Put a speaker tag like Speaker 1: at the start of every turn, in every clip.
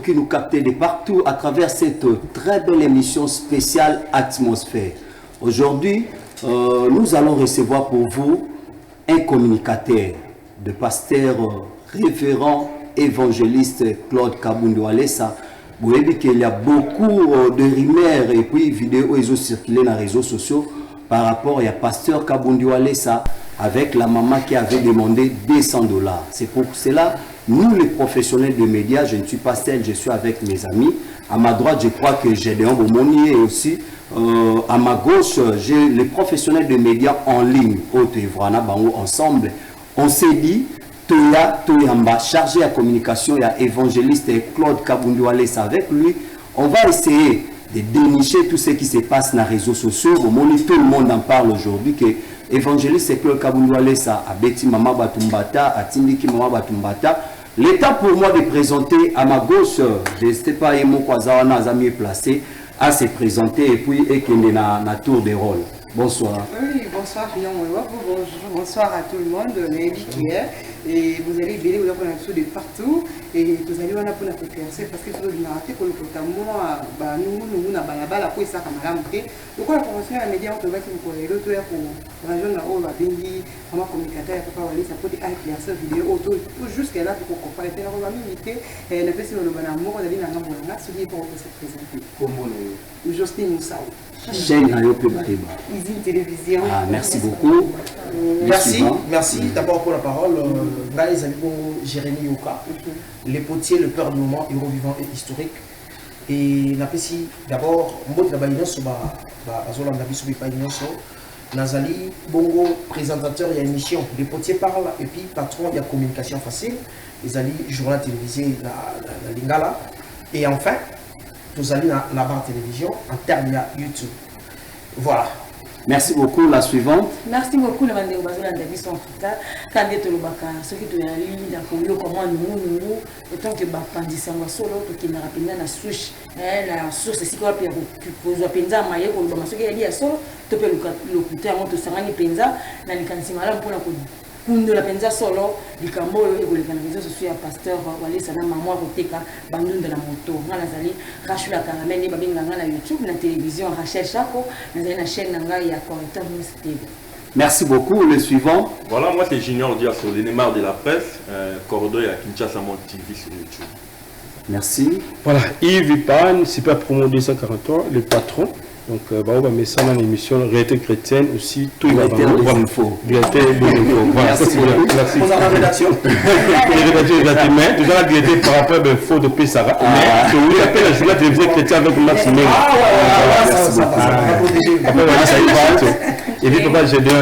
Speaker 1: qui nous captent de partout à travers cette très belle émission spéciale Atmosphère. Aujourd'hui, nous allons recevoir pour vous un communicateur, de pasteur révérend évangéliste Claude Kabundu Alessa. Vous voyez qu'il y a beaucoup de rumeurs et puis vidéos qui ont circulé dans les réseaux sociaux par rapport à pasteur Kabundu Alessa avec la maman qui avait demandé $200. C'est pour cela, nous les professionnels de médias, je ne suis pas seul, je suis avec mes amis. À ma droite, je crois que j'ai Léon Bomoni et aussi à ma gauche, j'ai les professionnels de médias en ligne. Ensemble, on s'est dit, Toyamba, chargé à communication et à évangéliste Claude Kabundu Alessa. Avec lui, on va essayer de dénicher tout ce qui se passe dans les réseaux sociaux. Tout le monde en parle aujourd'hui que évangéliste Claude Kabundu Alessa a Betty Mama Batumbata, a Tindiki Mama Batumbata. L'état pour moi de présenter à ma gauche, je ne sais pas, Emo Kwazawana Azami est placé à se présenter et puis qu'il est dans tour de rôle. Bonsoir.
Speaker 2: Oui, bonsoir, bonsoir à tout le monde, et vous allez béler, vous allez prendre de partout, et vous allez voir pour la préparation, parce que vous avez pour le nous, balabala, pour ça, camarade, donc la formation à médias, on peut voir que vous pouvez l'autre pour raison la haut, la bengi, comment communicateur, papa, ça peut être éclaircir vidéo, jusqu'à là, pour comparer, la minute, et la personne de l'amour, on a dit, la langue, on a celui pour se présenter. Comment Justine Moussao.
Speaker 1: Chaîne
Speaker 2: télévision.
Speaker 1: Ah, merci beaucoup.
Speaker 3: Merci d'abord pour la parole. Jérémy Yoka, les potiers, le père du moment, héros vivant et historique. Et n'apprécie d'abord, Nazali, Bongo, présentateur, il y a une émission. Les potiers parlent et puis patron, il y a communication facile. Les alliés, journal télévisé, la Lingala. Et enfin, vous allez dans la barre télévision, en termes de YouTube. Voilà.
Speaker 1: Merci beaucoup. La suivante.
Speaker 4: Merci beaucoup. Le Mandé Obazola d'Abisso Africa. Quand tu es ce qui te a lié, comment nous, autant que Bapandisanga solo, qui n'a rapidement la souche, la source, c'est quoi, puis vous avez pensa, maille, pour le masque, il y a solo, tu peux le coûter à mon te sarani pensa, dans les cansimala pour la Kundo la penza solo, du cambo et vous les canaliser, je suis un pasteur, Wale Sana, maman, Roteka, Bandun de la moto, Nazali, Rachula Caramel, Babinganga, la YouTube, la télévision, Rachel Chaco, la chaîne Nanga et à Correcteur TV.
Speaker 1: Merci beaucoup. Le suivant.
Speaker 5: Voilà, moi c'est Junior Diasso, le Neymar de la presse, corridor à Kinshasa Mon TV sur YouTube.
Speaker 1: Merci.
Speaker 6: Voilà, Yves Pan, Super Promo 243, le patron. Donc, on va mettre ça dans l'émission Réalité chrétienne aussi. Tout va bien. Réalité Voilà, merci.
Speaker 3: Pour la rédaction.
Speaker 6: Les rédactions exactement. Tout ça, la vérité par rapport à faux de Pessara. Mais, vous appelez la journée télévisée chrétienne avec Max Meng. Et puis, papa, j'ai bien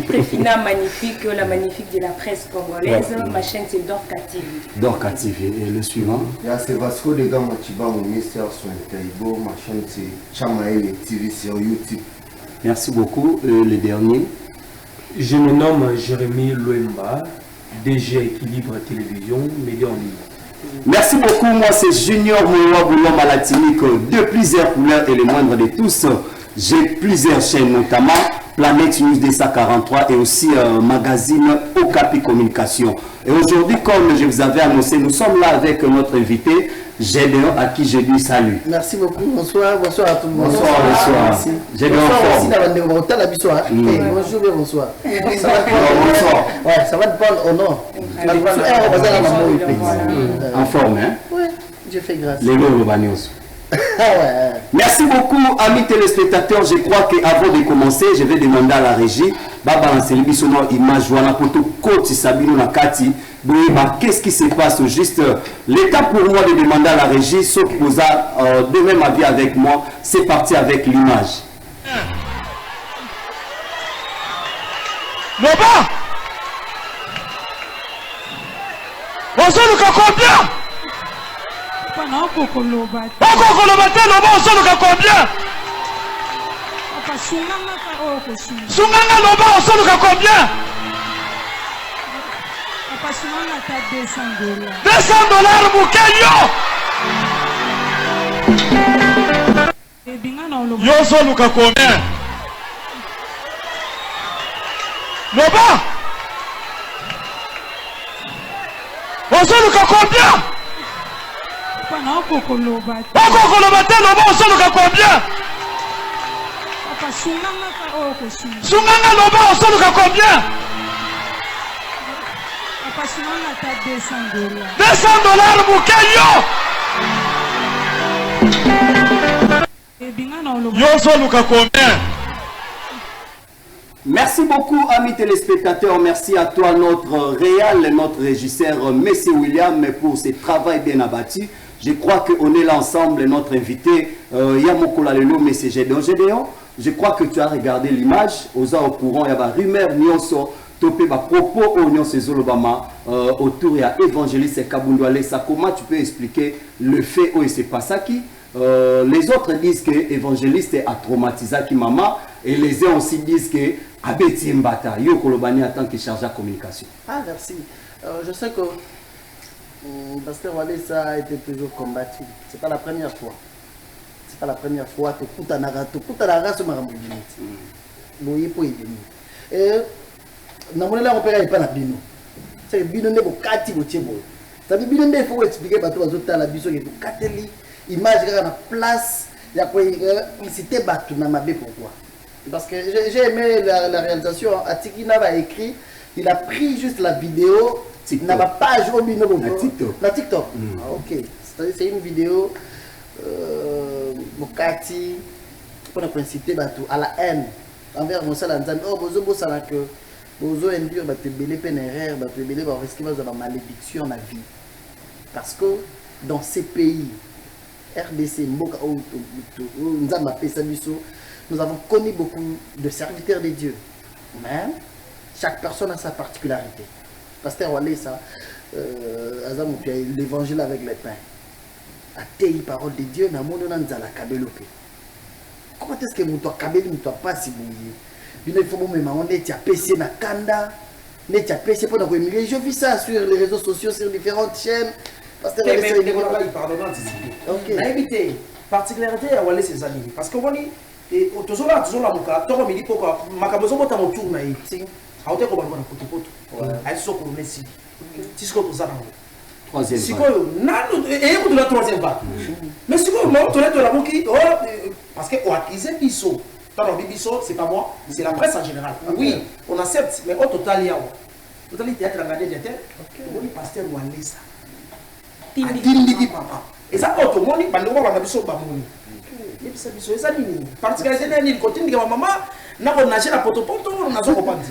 Speaker 4: Tréfina magnifique, la magnifique de la presse congolaise. Ma chaîne, c'est Dorka TV.
Speaker 1: Dorka TV. Et le suivant.
Speaker 7: C'est Vasco de Gama Chiba, mon ministère sur le Taïbo. Ma chaîne, c'est Chamaël TV sur YouTube.
Speaker 1: Merci beaucoup. Le dernier.
Speaker 8: Je me nomme Jérémy Loemba, DG Équilibre Télévision, média en ligne.
Speaker 1: Merci beaucoup. Moi, c'est Junior Moua Boulon Malatinique, de plusieurs couleurs et le moindre de tous. J'ai plusieurs chaînes, notamment Planète News DSA43 et aussi magazine Okapi Communication. Et aujourd'hui, comme je vous avais annoncé, nous sommes là avec notre invité, Gédéon, à qui je dis salut.
Speaker 3: Merci beaucoup, bonsoir à tout le monde.
Speaker 1: Bonsoir. Gédéon,
Speaker 3: bonjour et bonsoir. Ça va te prendre au nom.
Speaker 1: En forme, hein?
Speaker 3: Oui, je fais grâce.
Speaker 1: Les mots Merci beaucoup, amis téléspectateurs. Je crois qu'avant de commencer, je vais demander à la régie, qu'est-ce qui se passe juste. L'état pour moi de demander à la régie, ceux qui posent de même avis avec moi, c'est parti avec l'image.
Speaker 9: Loba! Combien? Combien? Sunganga Loba, on s'en combien? $200 Mukenyo. Yo soluka combien? Loba, on soluka combien? okokoloba te loba osoloka combien sunganga loba osoloka combien 200 dollars mukeyo yo osoluka combien.
Speaker 1: Merci beaucoup, amis téléspectateurs. Merci à toi, notre réal, notre régisseur, Monsieur William, pour ce travail bien abattu. Je crois qu'on est là ensemble, notre invité, Yamokola Lelo, Monsieur Gédéon. Gédéon, je crois que tu as regardé l'image. Aux au courant, il y a des rumeurs, nyonso, topé, propos, oignon, c'est Zolobama, autour, il y a évangéliste Kabundouale. Ça, comment tu peux expliquer le fait où il s'est passé qui? Les autres disent que l'évangéliste a traumatisé qui maman, et les uns aussi disent que Abeti Mbata, Yo Kolobani en tant que chargé de communication.
Speaker 3: Ah, merci. Je sais que Pasteur Walesa a été toujours combattu. Ce n'est pas la première fois. Ce n'est pas la première fois que tout un arabe se maramouille. Boye pour y venir. Et dans mon élan, on peut pas la bino. C'est bino ne bokati bochebo. Ça veut dire qu'il faut expliquer à tous les autres la biso que kateli image à la place. Il y a quoi inciter batu na mabe pourquoi? Parce que j'ai aimé la réalisation. Atiki Nava écrit, il a pris juste la vidéo, n'a pas page au bino la TikTok. Ok, c'est une vidéo Bokati pour inciter batu à la haine envers mon salat. Oh bozo bosala que bozo induire batu belé penerer batu belé va risquer de malédiction la vie. Parce que dans ces pays RDC, nous avons connu beaucoup de serviteurs de Dieu. Mais chaque personne a sa particularité. Pasteur Walesa, l'évangile avec les pains. A tei parole de Dieu, mais mon nom la kabelope. Comment est-ce que mon kabeli ne pas si bon? Il faut me demander si PC na kanda, ne tu as PC pour nous. Je vis ça sur les réseaux sociaux, sur différentes chaînes. Mais il parle de la évité. Particularité à Walesa ses amis. Parce que on dit, toujours là, Mouka, Toro Midi Poko, Makabozo Mota Motour Naï. A hauteur qu'on va dans Potopoto. Elle se trouve ici. Tisco pour ça. Troisième vague. Et écoute la troisième vague. Mais si vous m'entendez la Mouki, parce qu'on a accusé Bissot. Dans le Bissot, c'est pas moi, c'est la presse en général. Oui, on accepte, mais au total, il y a. Au total, il y a la gardée d'Inter. On dit Pasteur Walesa. Et ça, tout le monde, il y a Bissot Bamouni.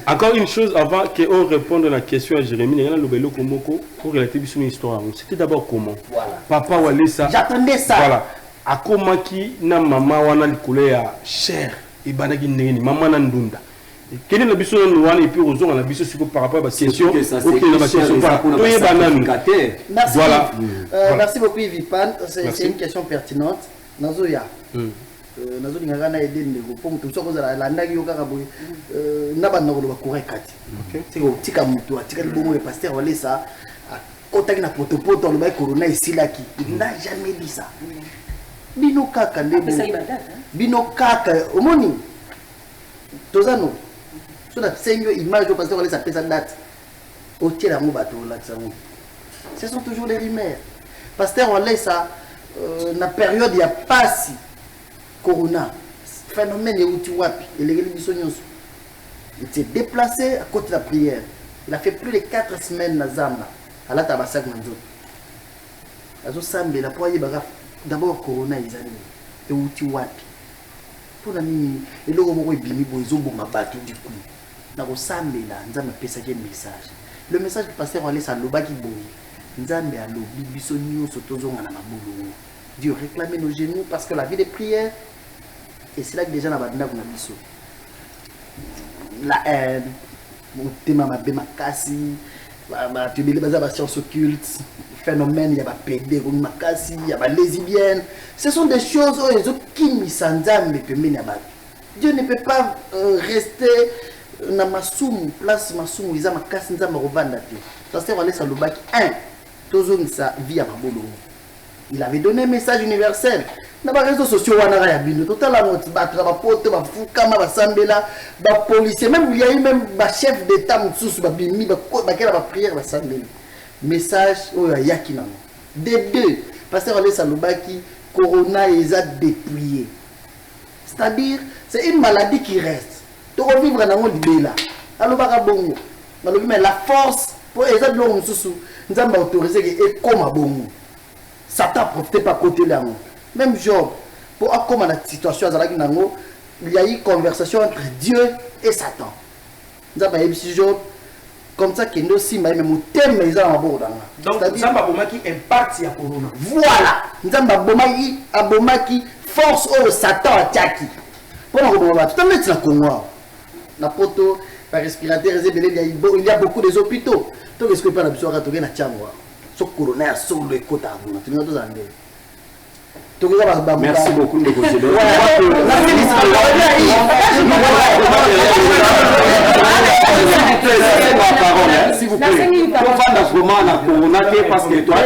Speaker 6: Encore une chose avant qu'on réponde à la question à Jérémie, il y a le Komoko pour relater une histoire. C'était d'abord comment?
Speaker 3: Voilà.
Speaker 6: Papa Walesa.
Speaker 3: J'attendais ça.
Speaker 6: Voilà. À comment qui na maman wana likole ya cher et banaki neni maman nandunda. Quel est le biso et puis aux on a biso par rapport à la question.
Speaker 3: Voilà. Merci beaucoup Vipan. C'est une question pertinente. Nazoya. Nazo ngana aider ndeko pour tout ça cause la ndaki yo kaka boy na bana ko ba correct kati c'est ko tika mutu atika libomo le pasteur Walesa kotaki na potopoto le ba corona isilaki il n'a jamais dit ça bino kaka ndebo bino kaka omoni tozano so na senyo image au pasteur Walesa pesa date au tiela mo bato la tsango ce sont toujours des rumeurs pasteur Walesa na période ya pasi Corona, phénomène est wapi et les religions. Il s'est déplacé à côté de la prière. Il a fait plus de 4 semaines à Zamba, à la Tabasak Manzo. Azo Sambe, la poignée bagaf. D'abord Corona, ils allaient. Et outi wapi. Pour la nuit, et le moment où il bimi, ils ont ma bateau du coup. Dans Sambe, là, nous avons fait un message. Le message du pasteur Walesa Loba qui boue. Nous avons fait un bisogno, sotozo, à la maboulou. Dieu réclamer nos genoux parce que la vie de prière, et c'est là que déjà la haine, mon thème ma bémakasi, tu me dis la science occulte, phénomène, il y a pas pédé, makasi, il y a pas lesbienne. Ce sont des choses qui me s'endamment Dieu ne peut pas rester dans ma soum, place ma soum, ils ont ma casse, ils ont ma revendre. Parce que Walesa Lobaki, toujours sa vie à ma boulot. Il avait donné un message universel. Dans les réseaux sociaux, on a réagi. Totalement, policiers, même il y a eu même un chef d'État, prière, message, de deux,
Speaker 10: Pasteur Alessa Lobaki, Corona est dépouillé. C'est-à-dire, c'est une maladie qui reste. Tu revivre dans le libéla. Alors, mais la force, pour les autres, nous avons autorisé et comme à bon. Satan ne profite pas côté là. Même Job, pour comme la situation, il y a eu une conversation entre Dieu et Satan. Nous avons eu Job. Comme ça que nous aussi, mais mon thème est en bord.
Speaker 3: Donc, Nzamba Bomaki impacte la corona.
Speaker 10: Voilà. Nzamba Bomaki force au Satan à Tchaki. Pour nous remonter, tu mettre la Congo. La poto, par respirateur, il y a beaucoup de hôpitaux. Donc, est-ce que pas la besoin de retourner à Tchangwa? Ce coronaire sur le côté à vous. Tu nous as dit.
Speaker 1: Merci beaucoup de conseiller. S'il vous plaît, parce que toi,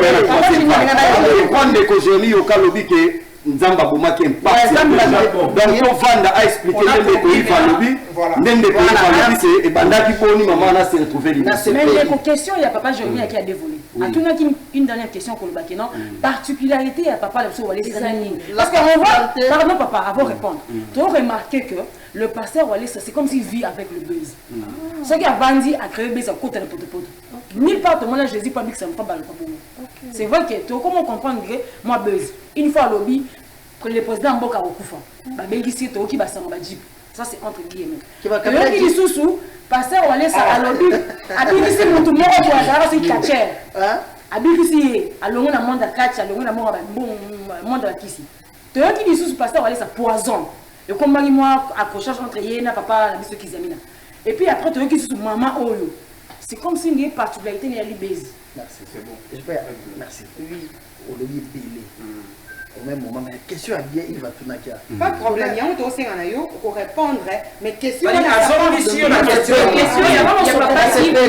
Speaker 1: Nzamba Bomaki impact. Donc on va à expliquer les pays Valobi, même les pays Valobi c'est et bandaki poni maman là s'est retrouvé libre.
Speaker 4: Mais il y a une question, il y a papa Jérémy qui a dévolé. À tout le monde une dernière question pour le bac non particularité il y a papa le Wallis parce qu'on voit pardon papa avant répondre. Tu as remarqué que le pasteur Wallis c'est comme s'il vit avec le buzz. Ce qui a bandit a créé buzz à côté de poteau. Nulle part au monde Jésus pas dit que ça ne pas balles pas. C'est vrai que tu comment comprendre que moi buzz une fois lobby le président Mboka Okufa ba bengisi to ki ba sanga ba jeep ça c'est entre guillemets qui va camera qui sous pasteur Wallis à lobby abikisi mutu moko kwa zara c'est catcher hein abikisi alongo na monde catch alongo na monde monde la kisi to ki di sous pasteur Wallis à poison et comme moi accrochage entre yena papa na biso kizamina et puis après to ki sous maman oyo c'est comme si une particularité il y a libézi.
Speaker 10: Merci, c'est bon. Je peux merci. Oui, au lobby belé. Au même moment, mais la question est bien, il va tout naquer.
Speaker 2: Pas de problème, il y a un dossier pour répondre, mais question.
Speaker 3: Il y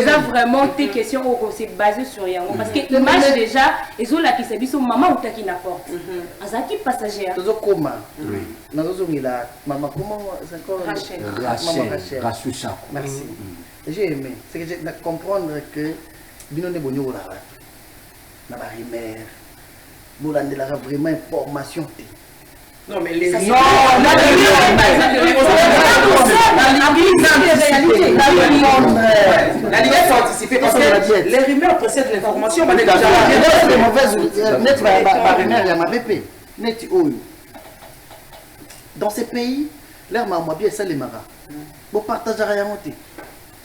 Speaker 11: a vraiment tes questions, c'est basé sur rien. Parce que l'image déjà, ils ont la qui s'est maman ou qui n'apporte. Azaki passagère.
Speaker 10: Toujours comment? Oui. Nous avons la maman comment c'est encore
Speaker 1: Rachel. Rachoucha.
Speaker 10: Merci. J'ai aimé. C'est que j'ai comprendre que bino ne bonyo la na ba rimer. Bolande la vraiment information.
Speaker 3: Non mais les la liberté anticiper parce que les rumeurs précèdent l'information.
Speaker 10: Les mauvaises net ba rumeur ya mabepe. Net oyo. Dans ces pays, l'air m'a bien ça les maras. Bon partager rien monter.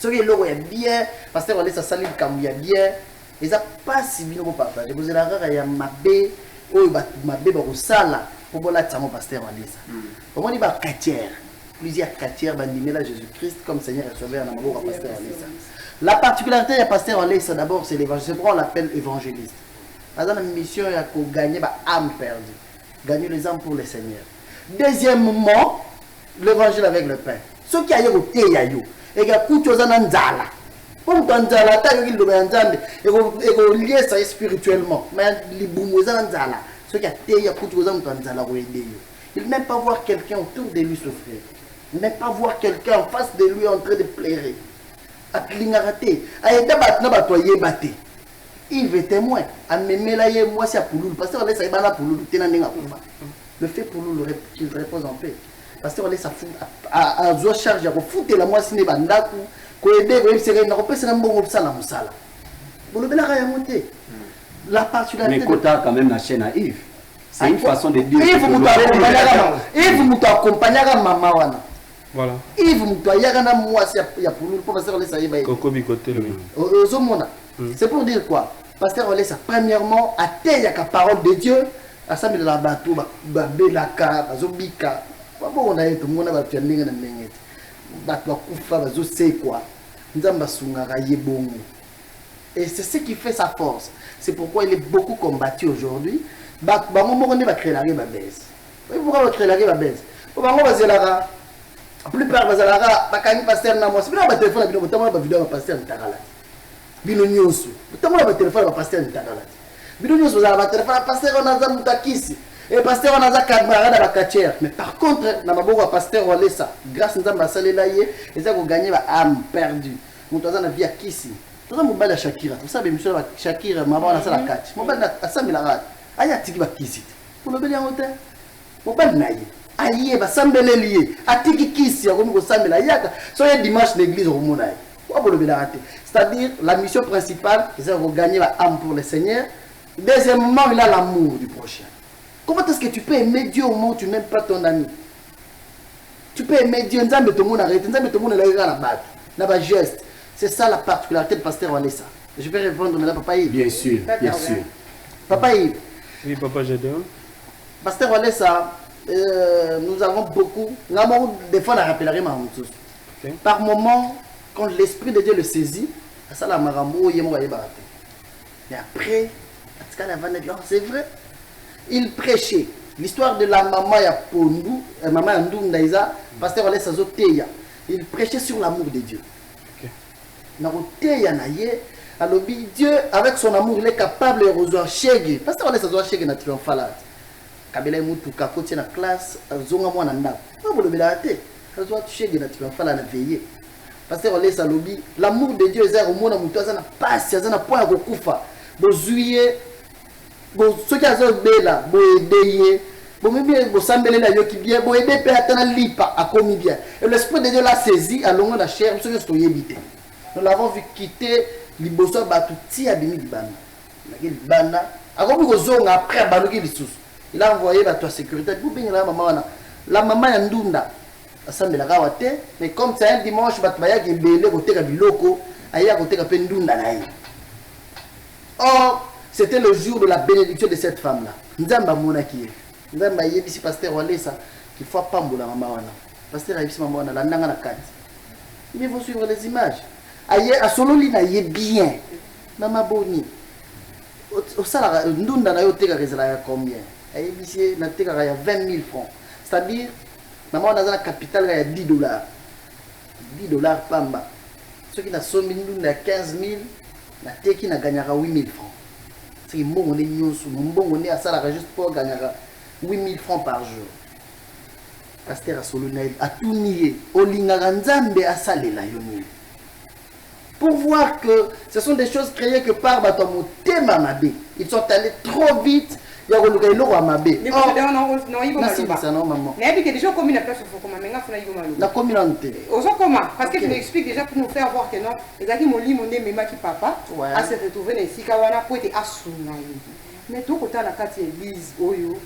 Speaker 10: Ce qui est là est bien parce que ça salit comme il y a bien. Ils a pas si bien pour partager. Vous allez avoir ya mabé oyo ba mabé ba sala pour la tsamo pasteur Walisa. Comment dit ba quartier. Plusieurs quartiers bandimela Jésus-Christ comme Seigneur et Sauveur dans mon pasteur Walisa. La particularité du pasteur Walisa d'abord c'est l'évangile. C'est pourquoi on l'appelle évangéliste. Dans la mission il y a qu'on gagner ba âme perdue. Gagner les âmes pour le Seigneur. Deuxièmement, l'évangile avec le pain. Ce qui a eu au Teyayo, et il y a beaucoup de choses en Nzala. Comme dans Nzala, il y a des lié ça spirituellement. Mais les boumouza en Nzala, ce qui a été, il y a beaucoup de choses en Nzala. Il ne même pas voir quelqu'un autour de lui souffrir. Il ne même pas voir quelqu'un en face de lui en train de pleurer. À Klingaraté, à Edabat, n'a pas toyé batté. Il veut témoin. À Memelaye, moi c'est à Pouloul. Parce qu'on laisse à Pouloul, le fait pour nous qu'il repose en paix. Parce qu'on laisse à Zoa charge à foutre la moitié de Bandaku, qu'on aide, qu'on essaie de repasser un bon ça la moussala. Vous le verrez à monter. La particularité.
Speaker 1: Mais Kota quand même la chaîne à Yves. C'est une façon de dire.
Speaker 10: Yves nous accompagne à maman.
Speaker 6: Voilà.
Speaker 10: Yves nous accompagne à moi, il y a pour nous, pour passer on laisse à Yves. C'est pour dire quoi? Parce qu'on laisse premièrement à terre la parole de Dieu. À ça, mais la bateau, Belaka, Zobika. On a tout le monde va faire l'ingénieur de l'ingénieur. Bateau, Koufa, c'est quoi? Nous avons bon. Et c'est ce qui fait sa force. C'est pourquoi il est beaucoup combattu aujourd'hui. On va créer la baisse. Pourquoi on va créer la baisse? On va faire la plupart des gens, quand pasteur n'a pas de téléphone, ils vont avoir vidéo pasteur en Tagala. Bino nyonso. Ils vont avoir téléphone pasteur en Tagala. Bino nyonso, vous avez téléphone pasteur en Azamutakisi. Et pasteur on a la quartier. Mais par contre, dans ma pasteur on laisse ça. Grâce à Nzamba Salelaye, et ça vous gagnez la âme perdue. Mon toazan a vie à Kissi. Tout ça mon bal à Shakira. Vous savez monsieur Shakira, maman on a ça la catch. Mon bal à ça mais la rate. aya tiki bakisi pour le bien hôtel mobali na ye aye basambele lié atiki kisi akomi kosambela yaka so ye dimanche l'église omona ye wa pour le bien raté c'est-à-dire la mission principale c'est de gagner la âme pour le Seigneur. Deuxièmement, il a l'amour du prochain. Comment est-ce que tu peux aimer Dieu au moment où tu n'aimes pas ton ami? Tu peux aimer Dieu, nzambe tout le monde arrête, nzambe tout le monde la bas geste. C'est ça la particularité de pasteur Walesa. Je vais répondre maintenant, Papa Yves.
Speaker 1: Bien sûr, bien sûr.
Speaker 10: Papa Yves.
Speaker 6: Oui, Papa Gédéon.
Speaker 10: Pasteur Walesa, nous avons beaucoup. Des fois, on a rappellerai ma honte. Par moment, quand l'Esprit de Dieu le saisit, ça la marambo, il est mais après, c'est vrai. Il prêchait. L'histoire de la maman Yapondu, maman Ndundaïza, pasteur Walesa Zoteya. Il prêchait sur l'amour de Dieu. Alors Dieu, avec son amour, il est capable de rejoindre Chege. Pasteur Walesa Zoa Chege na triomphale. Kabila mutu kakoti na classe, zonga mwana ndako. Pas pour le belate. Zoa Chege na triomphale na veiller. Pasteur Walesa lobi, l'amour de Dieu est au monde mutu azana passe, azana point ko kufa. Bozuye bon ce qui a bela bo aider bon même bo sambele la yo qui bien bo aider pe atana lipa a commis bien et l'esprit de Dieu l'a saisi à longueur la chair ce que c'est yebité nous l'avons vu quitter liboso batuti abimi libana na libana a comme ko zonga après baluki lisusu il a envoyé la toi sécurité pour bien la maman ya ndunda asambela kawate mais comme c'est un dimanche batbaya ki belé côté ka biloko aya côté ka pe ndunda na ye. Or, c'était le jour de la bénédiction de cette femme-là. Nzamba monaki. Nzamba yebisi pasteur Walesa qu'il faut pas mbola maman wana. Pasteur yebisi maman wana la nanga na kati. Il faut suivre les images. Aye a solo li na ye bien. Maman boni. Au sala ndunda na yo teka rezala ya combien? Aye bisi na teka ya 20 000 francs. C'est-à-dire maman wana na capital ya 10 $. 10 $ pamba. Ceux qui na sommi ndunda 15 000 na teki na gagnera 8 000 francs. C'est bon, on est nyonsu, on est à ça juste pour gagner 8 000 francs par jour. Pasteur Asolonaï a tout nié. Olingara Nzambe a salé la yoni. Pour voir que ce sont des choses créées que par Batomo Temamabé. Ils sont allés trop vite. Il y a un peu Amabé. Mais
Speaker 2: déjà comme une place pour la
Speaker 10: communauté.
Speaker 2: Parce que tu m'expliques déjà pour nous faire voir que non, les amis m'ont dit mon nez, mais qui papa, à se retrouver dans les Sikawana pour être assommé. Mais tout côté la carte église, Oyo,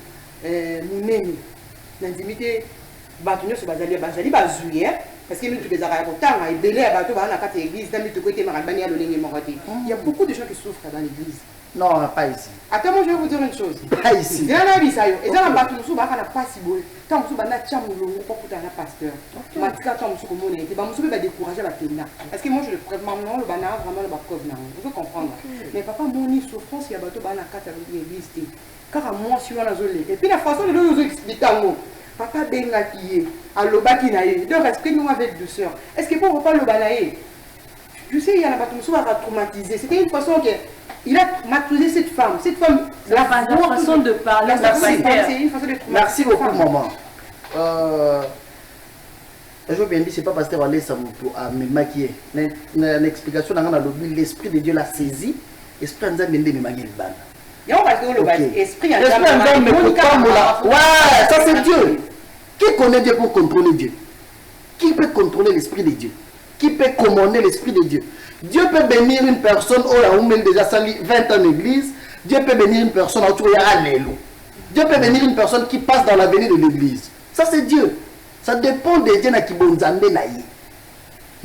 Speaker 2: mon nez, l'intimité, Batunio se basali, bazuyer, parce que nous tous les arabes, autant, et belé à bateau, la carte église, dans le côté Marabani, il y a beaucoup de gens qui souffrent dans l'église.
Speaker 10: Non, pas ici.
Speaker 2: Attends, moi je vais vous dire une chose.
Speaker 10: Pas ici.
Speaker 2: Il y a un avis, ça y est. Et dans le bateau, nous sommes pas si beau. Quand nous sommes dans le pour un pasteur. Je vais décourager la tenue. Parce que moi je le prépare maintenant, le banana, vraiment le bateau. Vous pouvez comprendre. Mais papa, mon souffrance, il y a bateau, banana, 4 avec l'église. Car à moi, je suis dans la zone. Et puis la façon de nous expliquer à nous. Papa Benga qui est, à l'obaki naïe. Donc, explique-nous avec douceur. Est-ce que pour pas le balayer? Tu sais, il y a un bateau qui a traumatisé. C'était une façon que. Il a matusé cette femme. Cette femme,
Speaker 11: la façon de parler,
Speaker 2: c'est une façon de traumatisé.
Speaker 10: Merci beaucoup, maman. Je veux bien dire, c'est pas pasteur Walesa à me maquiller. L'explication, l'esprit de Dieu l'a saisi. L'esprit de Dieu m'a maquillé.
Speaker 2: Esprit
Speaker 10: ouais, ça c'est Dieu. Qui connaît Dieu pour contrôler Dieu? Qui peut contrôler l'esprit de Dieu? Qui peut commander l'esprit de Dieu? Dieu peut bénir une personne, oh, on a déjà sali 20 ans l'église. Dieu peut bénir une personne, Dieu peut bénir une personne qui passe dans l'avenir de l'église. Ça c'est Dieu. Ça dépend de Dieu qui bon Nzambe na ye.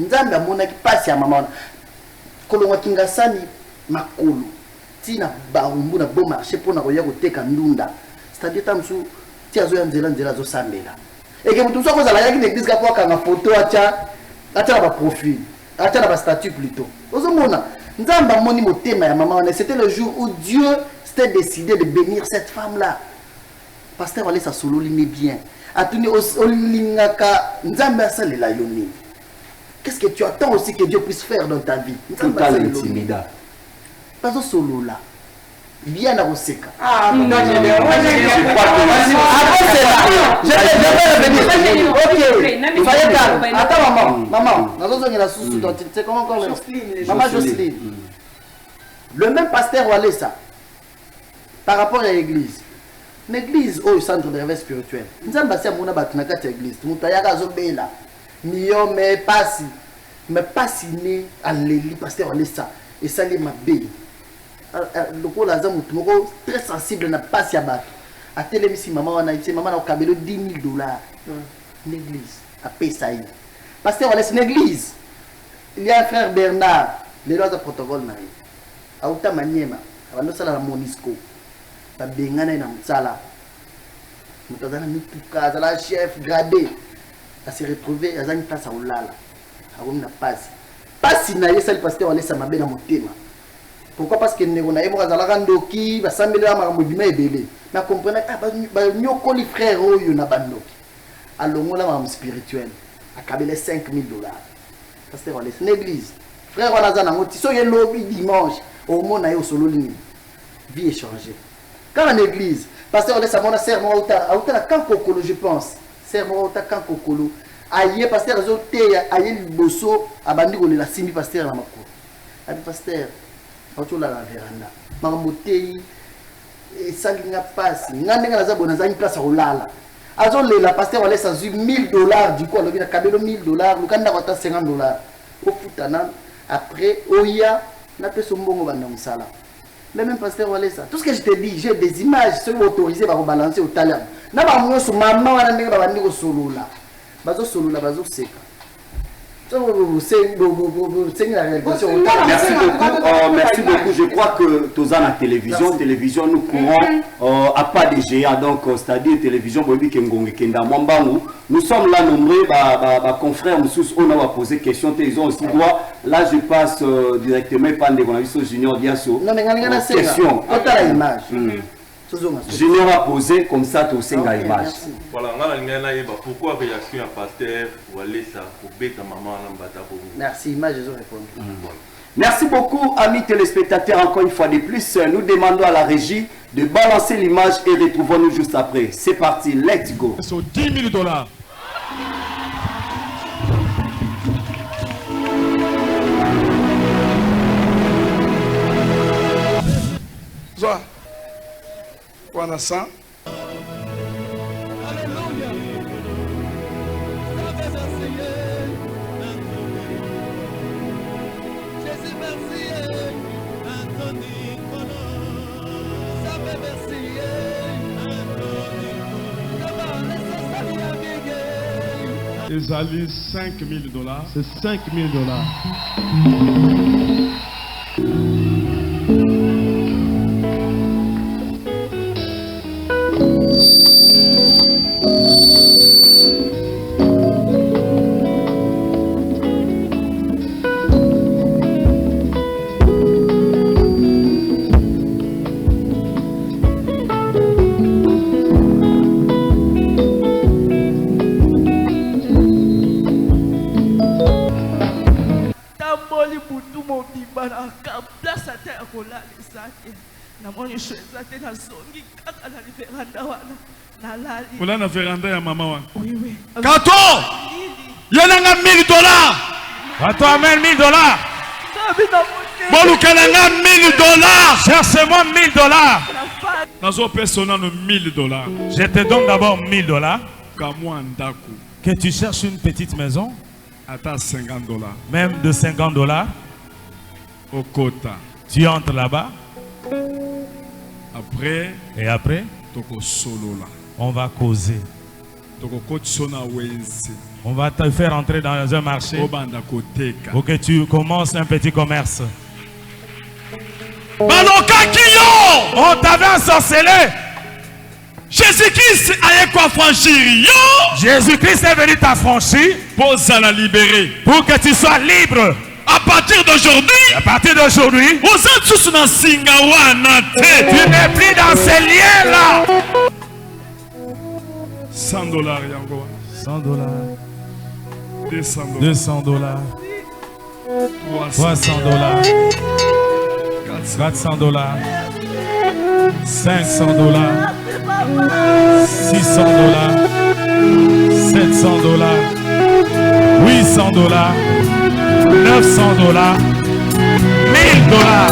Speaker 10: Nzambe amona qui passe à maman. Kolonga kingasani makolo. Tina baumbu na bon marché pour na koya koteka ndunda. C'est-à-dire tamsu ti azo nzela zo sambela. Et que mutu so ko zala yaki l'église ka kwa kanga photo acha ba profil. Acha ba statut plutôt. Ozomona Nzamba moni motema ya maman, c'était le jour où Dieu s'était décidé de bénir cette femme-là. Pasteur Walesa solo li bien. Atuni olingaka Nzamba salela yoni. Qu'est-ce que tu attends aussi que Dieu puisse faire dans ta vie?
Speaker 1: Total intimidation.
Speaker 10: Pas solo là. Bien à Oseka.
Speaker 2: Ah, non,
Speaker 10: je vais revenir. Ok. Soyez calme. Attends, maman. C'est comment encore? Maman Jocelyne. Le même pasteur Walesa. par rapport à l'église. L'église, oh, centre de réveil spirituel. Nous avons passé à mon abat dans l'église. Nous avons fait là. Nous mais pas né à l'église, pasteur Alessa. Et ça, les m'a béni. Le coup, là, très sensible, n'a pas si abattu. À télévision, maman, on a dit, maman, on a cabello $10,000. L'église, à Pessaï. Pasteur Alessa, l'église. Il y a un frère Bernard, les lois de protocole. À Outa Maniema, à la Monisco. Bengana na msala mutazana mituka za la chef gradé a se retrouver à une place à olala akomna pasi na yesa le pasteur Alessa mabe na motema. Pourquoi? Parce que nego na yemo za la randoki ba sambela makambo bima ebele na comprendre ba nyokoli frère oyo na bandoki alongola ma spirituel akabele $5,000 pasteur Alessa l'église frère wana za na moti so ye lobi dimanche au mona yo solo lini vie échangée. Quand en église, pasteur Alessa mona serment auta la kankokolo je pense. Serment auta kankokolo. Aye pasteur zote aye liboso abandi ko la simbi pasteur na makolo. Abi pasteur auto la veranda. Makamotei e salinga pasi. Ngande ngala za bona za une place à olala. Azo la pasteur Alessa zu $1,000 du coup alobi na kabelo $1,000, lukanda ko ta $50. Au futana après oya na peso mbongo banda musala. Le même pasteur Alessa. Tout ce que je te dis, j'ai des images, ceux autorisés par balancer au talent. Na ba mo so mama wana ndenge ba bandi ko solola. Bazo solola bazo seka.
Speaker 1: Merci beaucoup. Je crois que tous à la télévision, nous courons à pas de géants, donc c'est-à-dire télévision, nous sommes là nombreux, confrères, on a posé question, ils ont aussi droit. Là, je passe directement par des journalistes junior Diasso.
Speaker 10: Non, mais
Speaker 1: question.
Speaker 10: Image.
Speaker 1: Junior a posé comme ça, tu sais l'image.
Speaker 5: Voilà, pourquoi réaction à pasteur ou Alessa pour bêta maman
Speaker 10: Merci, image, je réponds.
Speaker 1: Merci beaucoup, amis téléspectateurs. Encore une fois de plus, nous demandons à la régie de balancer l'image et retrouvons-nous juste après. C'est parti, let's go.
Speaker 9: Sur $10,000.
Speaker 12: Zoa. Wana ça.
Speaker 9: Ils allaient $5,000.
Speaker 6: C'est $5,000.
Speaker 9: Voilà la véranda à maman.
Speaker 12: Oui, oui. Kato! Yananga $1,000.
Speaker 9: Kato amène $1,000.
Speaker 12: Bon, Kananga $1,000.
Speaker 9: Cherchez-moi $1,000.
Speaker 12: Nazo personnel $1,000.
Speaker 9: Je te donne d'abord $1,000.
Speaker 12: Que tu cherches une petite maison.
Speaker 9: Attends $50.
Speaker 12: Même de $50.
Speaker 9: Au quota.
Speaker 12: Tu entres là-bas.
Speaker 9: Après.
Speaker 12: Et après.
Speaker 9: On
Speaker 12: va causer. On va te faire entrer dans un marché pour que tu commences un petit commerce. On t'avait ensorcelé.
Speaker 9: Jésus-Christ a quoi franchir.
Speaker 12: Jésus-Christ est venu t'affranchir
Speaker 9: pour la libérer.
Speaker 12: Pour que tu sois libre.
Speaker 9: À partir d'aujourd'hui,
Speaker 12: tu n'es plus dans ces liens-là.
Speaker 9: $100 Yango.
Speaker 12: $100. $200. $300. $400. $500. $600. $700. $800. $900, $1,000.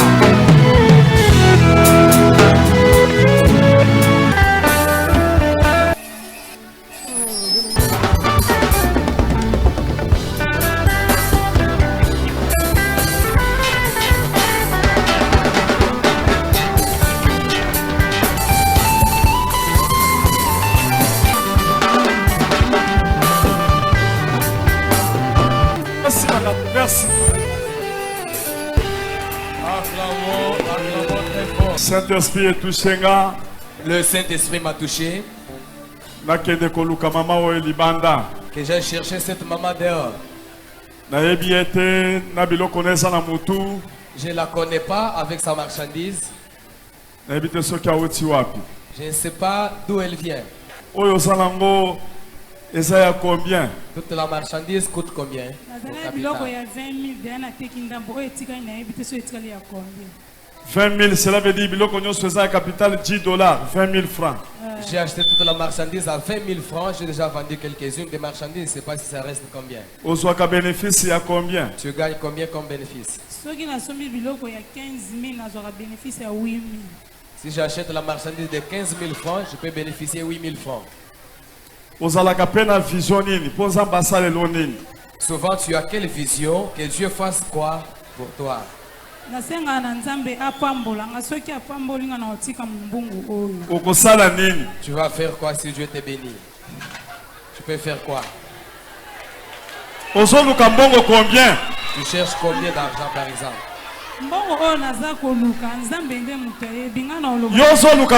Speaker 9: Saint-Esprit est touché.
Speaker 13: Le Saint-Esprit m'a touché.
Speaker 9: Que
Speaker 13: j'ai cherché cette maman dehors.
Speaker 9: Je
Speaker 13: ne la connais pas avec sa marchandise. Je ne sais pas d'où elle vient. Toute la marchandise coûte combien?
Speaker 9: 20 000, cela veut dire que capital 10 dollars, 20 000 francs.
Speaker 13: J'ai acheté toute la marchandise à 20 000 francs. J'ai déjà vendu quelques-unes des marchandises. Je ne sais pas si ça reste combien.
Speaker 9: Bénéfice, il y a combien?
Speaker 13: Tu gagnes combien comme bénéfice? Si j'achète la marchandise de 15 000 francs, je peux bénéficier 8 000 francs. Souvent, tu as quelle vision? Que Dieu fasse quoi pour toi? Tu vas faire quoi si Dieu te bénit? Tu peux faire quoi?
Speaker 9: Combien?
Speaker 13: Tu cherches combien d'argent par exemple?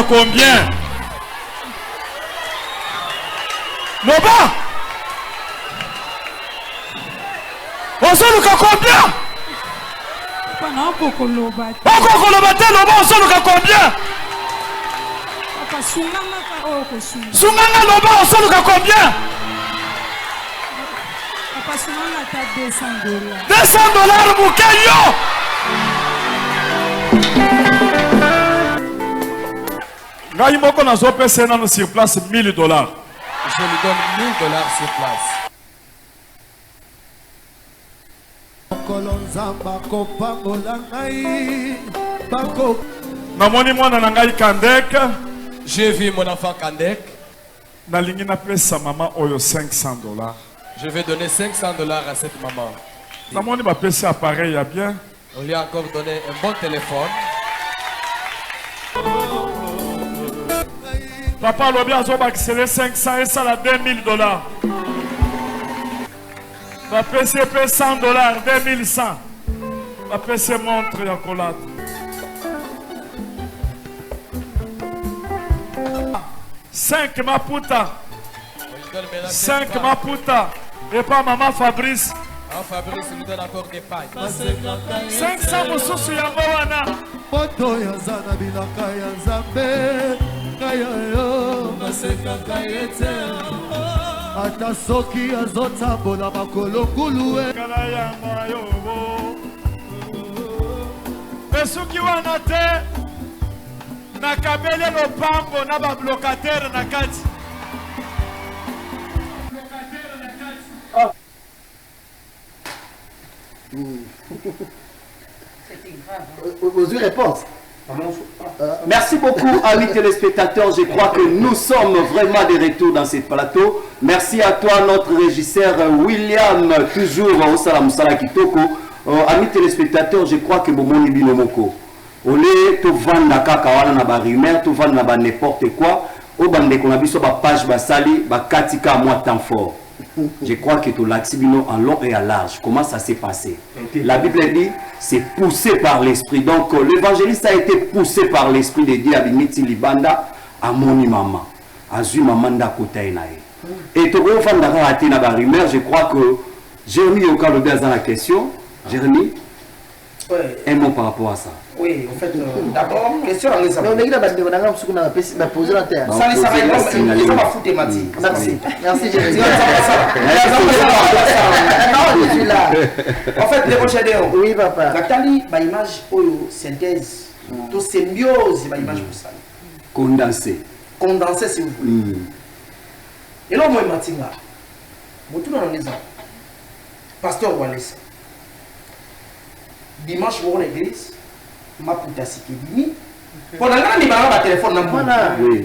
Speaker 9: Combien? Loba! Combien? Combien? Sunganga loba osoluka combien? 200 dollars mukeyo. Ngai moko nazopesa nano sur place 1000 dollars.
Speaker 13: Je lui donne 1000 dollars sur place.
Speaker 9: Namoni mwana na ngai Kandek.
Speaker 13: J'ai vu mon enfant Kandek.
Speaker 9: Nalingi napesa maman oyo 500 dollars.
Speaker 13: Je vais donner 500 dollars à cette maman.
Speaker 9: Namoni ba pesa appareil ya bien.
Speaker 13: On lui a encore donné un bon téléphone.
Speaker 9: Papa lobi azoba accéléré 500 et ça la 2000 dollars. Va PCP 100 dollars, 2100. Va PC montre ya colade. 5 maputa. 5 maputa. Et pas maman Fabrice.
Speaker 13: Ah, Fabrice nous donne encore des pailles.
Speaker 9: 500 mosusu yango wana.
Speaker 14: Poto ya zana bilaka ya Nzambe. Kaya yo maseka kayete. Ata soki azotambola makolo kuluwe.
Speaker 9: Kala yango ayobo. Besuki wana te. Nakabele lopango na ba blocateur na kati.
Speaker 10: Aux réponses. Merci beaucoup, amis téléspectateurs. Je crois que nous sommes vraiment de retour dans ce plateau. Merci à toi, notre régisseur William, toujours au Salam Sala Kitoko. Amis téléspectateurs, je crois que Bomoni Binomoko. Olé, tu vends kaka wana na ba rumeur, tu vends na ba n'importe quoi. Au bande qu'on a vu sur ba page ba sali, ba katika moi temps fort. Je crois que tout l'axibino en long et en large. Comment ça s'est passé? La Bible dit, c'est poussé par l'esprit. Donc l'évangéliste a été poussé par l'esprit de Dieu. Abimiti libanda, amoni maman, azu mamanda kotainae. Et tout le monde a raté na ba rumeur. Je crois que Jérémy Yoka le dans la question. Jérémy, un mot par rapport à ça.
Speaker 3: Oui, en fait, d'abord, question à l'État.
Speaker 10: Mais on a posé la terre.
Speaker 3: Ça, les salariés, ils ont ma fout thématique.
Speaker 10: Merci. Merci, Jérémy.
Speaker 3: En fait, les prochains déons.
Speaker 10: Oui, papa.
Speaker 3: La tali, ma image, synthèse, tout symbiose, ma image pour ça.
Speaker 10: Condensé.
Speaker 3: Condensé, si vous voulez. Et là, moi, je suis là. Je suis dans la maison. Pasteur Wallace. Dimanche, je vais à l'église. Ma puta sikebimi. Pour l'instant, il va téléphone dans le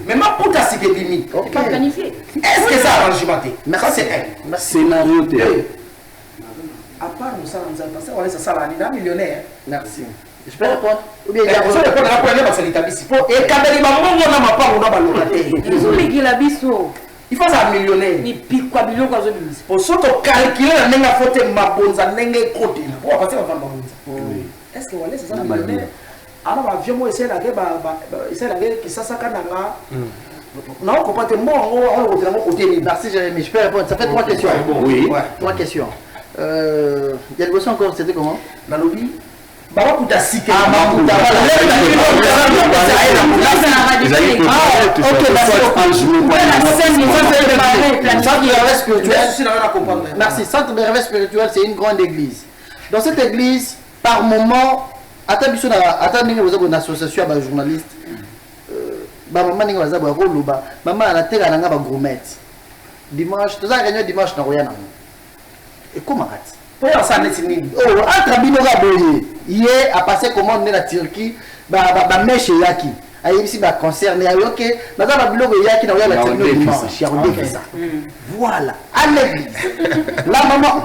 Speaker 3: mais ma puta sikebimi.
Speaker 11: Pas planifié.
Speaker 3: Est-ce que ça arrange ma ça c'est un
Speaker 10: scénario théâtre.
Speaker 3: À part nous ça parce qu'on est ça là, il est millionnaire.
Speaker 10: Merci. Je peux répondre.
Speaker 3: Ou bien il y a besoin de répondre à la première parce que l'établissement. Et quand il va m'envoyer na ma part on a pas locataire.
Speaker 11: Ils ont les la biso.
Speaker 3: Il faut ça millionnaire.
Speaker 11: Ni pique quoi biloko kwa zone.
Speaker 3: Pour surtout calculer la nenga faute ma bonza nenga côté. Pour passer va faire bonza. Est-ce que voilà c'est ça millionnaire? alors avion moi essayer d'aller qui ça kananga non comprendre moi on côté côté
Speaker 10: merci Jérémy, je peux répondre, ça fait 3 questions.
Speaker 1: Oui,
Speaker 10: 3 questions. Il y a le boss encore, c'était comment?
Speaker 3: La lobby Babakuta Sike.
Speaker 10: Ah, Babakuta. Merci. Centre de réveil spirituel, c'est une grande église. Dans cette église, par moment, attendez une association de journalistes. Maman maman a été à gourmette. Dimanche, tout ça réunion dimanche na roya na. Et comment ça entre Binoga Boye, hier a passé commande la Turquie, mèche yaki. Aïe ici concerné ok, maintenant la bilogo yaki na la Turquie dimanche, il a ça. Voilà, à l'église. La maman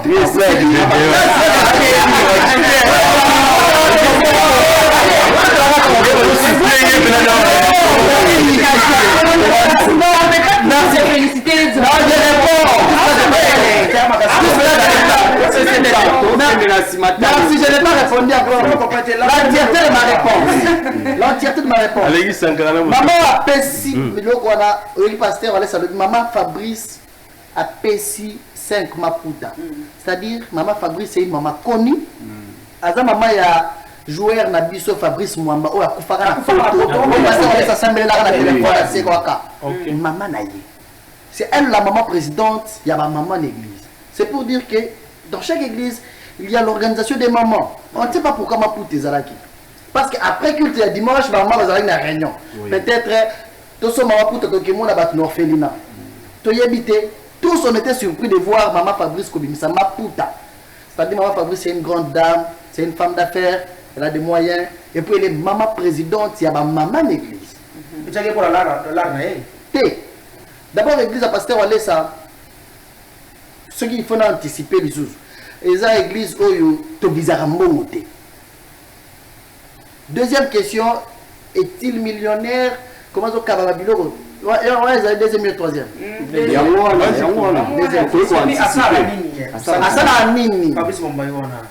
Speaker 10: Merci, je n'ai pas répondu encore. L'entièreté de ma réponse. L'entièreté de ma réponse. Maman a Pessi, le pasteur, maman Fabrice a Pessi 5 Maputa. C'est-à-dire, maman Fabrice, c'est une maman connue. Aza maman il y a joueur Nabiso Fabrice Mwamba, ou a Koufara na photo. Maman Naye. C'est elle la maman présidente, il y a ma maman l'église. C'est pour dire que dans chaque église, il y a l'organisation des mamans. On ne sait pas pourquoi Maputa est là. Parce qu'après culte il y a dimanche, maman va aller à une réunion. Peut-être, tous ceux Maputa qui sont là, ils orphelinat. Tous on était surpris de voir maman Fabrice Kobimisa Maputa. C'est-à-dire maman Fabrice c'est une grande dame, c'est une femme d'affaires, elle a des moyens. Et puis elle est maman présidente, il y a ma maman l'église.
Speaker 3: Tu as pour la
Speaker 10: d'abord l'église a pasteur allé ça. Ce qu'il faut anticiper les choses. Et ça l'église oyo to bizarrement monté. Deuxième question, est-il millionnaire? Comment ça kababa biloko? Ouais, deuxième et troisième.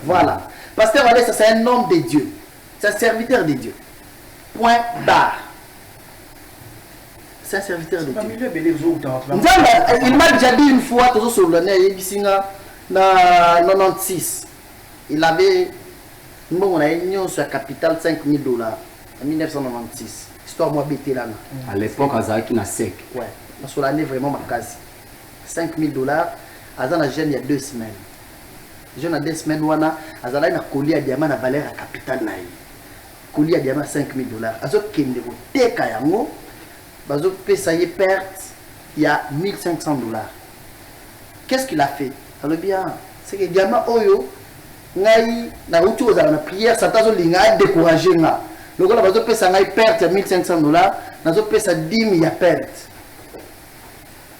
Speaker 10: Voilà. Pasteur allé ça c'est un homme de Dieu. C'est un serviteur de Dieu. Point barre. C'est un serviteur de Dieu. Il m'a déjà dit une fois, toujours sur l'année, il y a 96. Il avait une union sur la capitale $5 000 en 1996. Histoire moi bêté là.
Speaker 1: À l'époque, Azaki na sec.
Speaker 10: Ouais, sur l'année vraiment ma case. $5 000. Azan a jeune il y a 2 semaines. Jeune a 2 semaines, wana Azala na collier à diamant à valeur à capitale naï. Collier à diamant $5 000. Azo kende ko teka yango. Bazo paye perte, il y a $1 500. Qu'est-ce qu'il a fait? Alors bien, c'est que diamant oyo ngai na utu ozala na prière satazo linga décourager nga. Donc là bazo paye ngai perte $1 500, nazo paye 10 000 ya perte.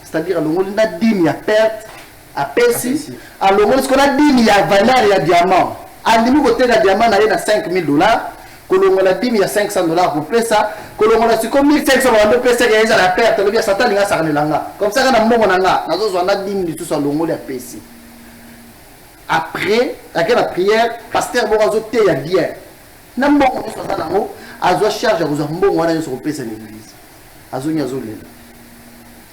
Speaker 10: C'est-à-dire alors on a 10 000 ya perte à Pessi. Alors on a 10 000 ya valeur ya diamant. Andimi côté la diamant na $5 000. Kolongo la 10 000 ya $500 pour payer ça. Kolongo la c'est comme 1 500 pour payer ça il y a la perte. Le bien Satan linga sarnelanga. Comme ça quand mbongo nanga, nazo zo na 10 000 tout ça longo la Pessi. Après, avec la prière, pasteur Borazo te ya bien. Na mbongo so ça nango, azo charge azo mbongo wana sur payer l'église. Azo nyazo lela.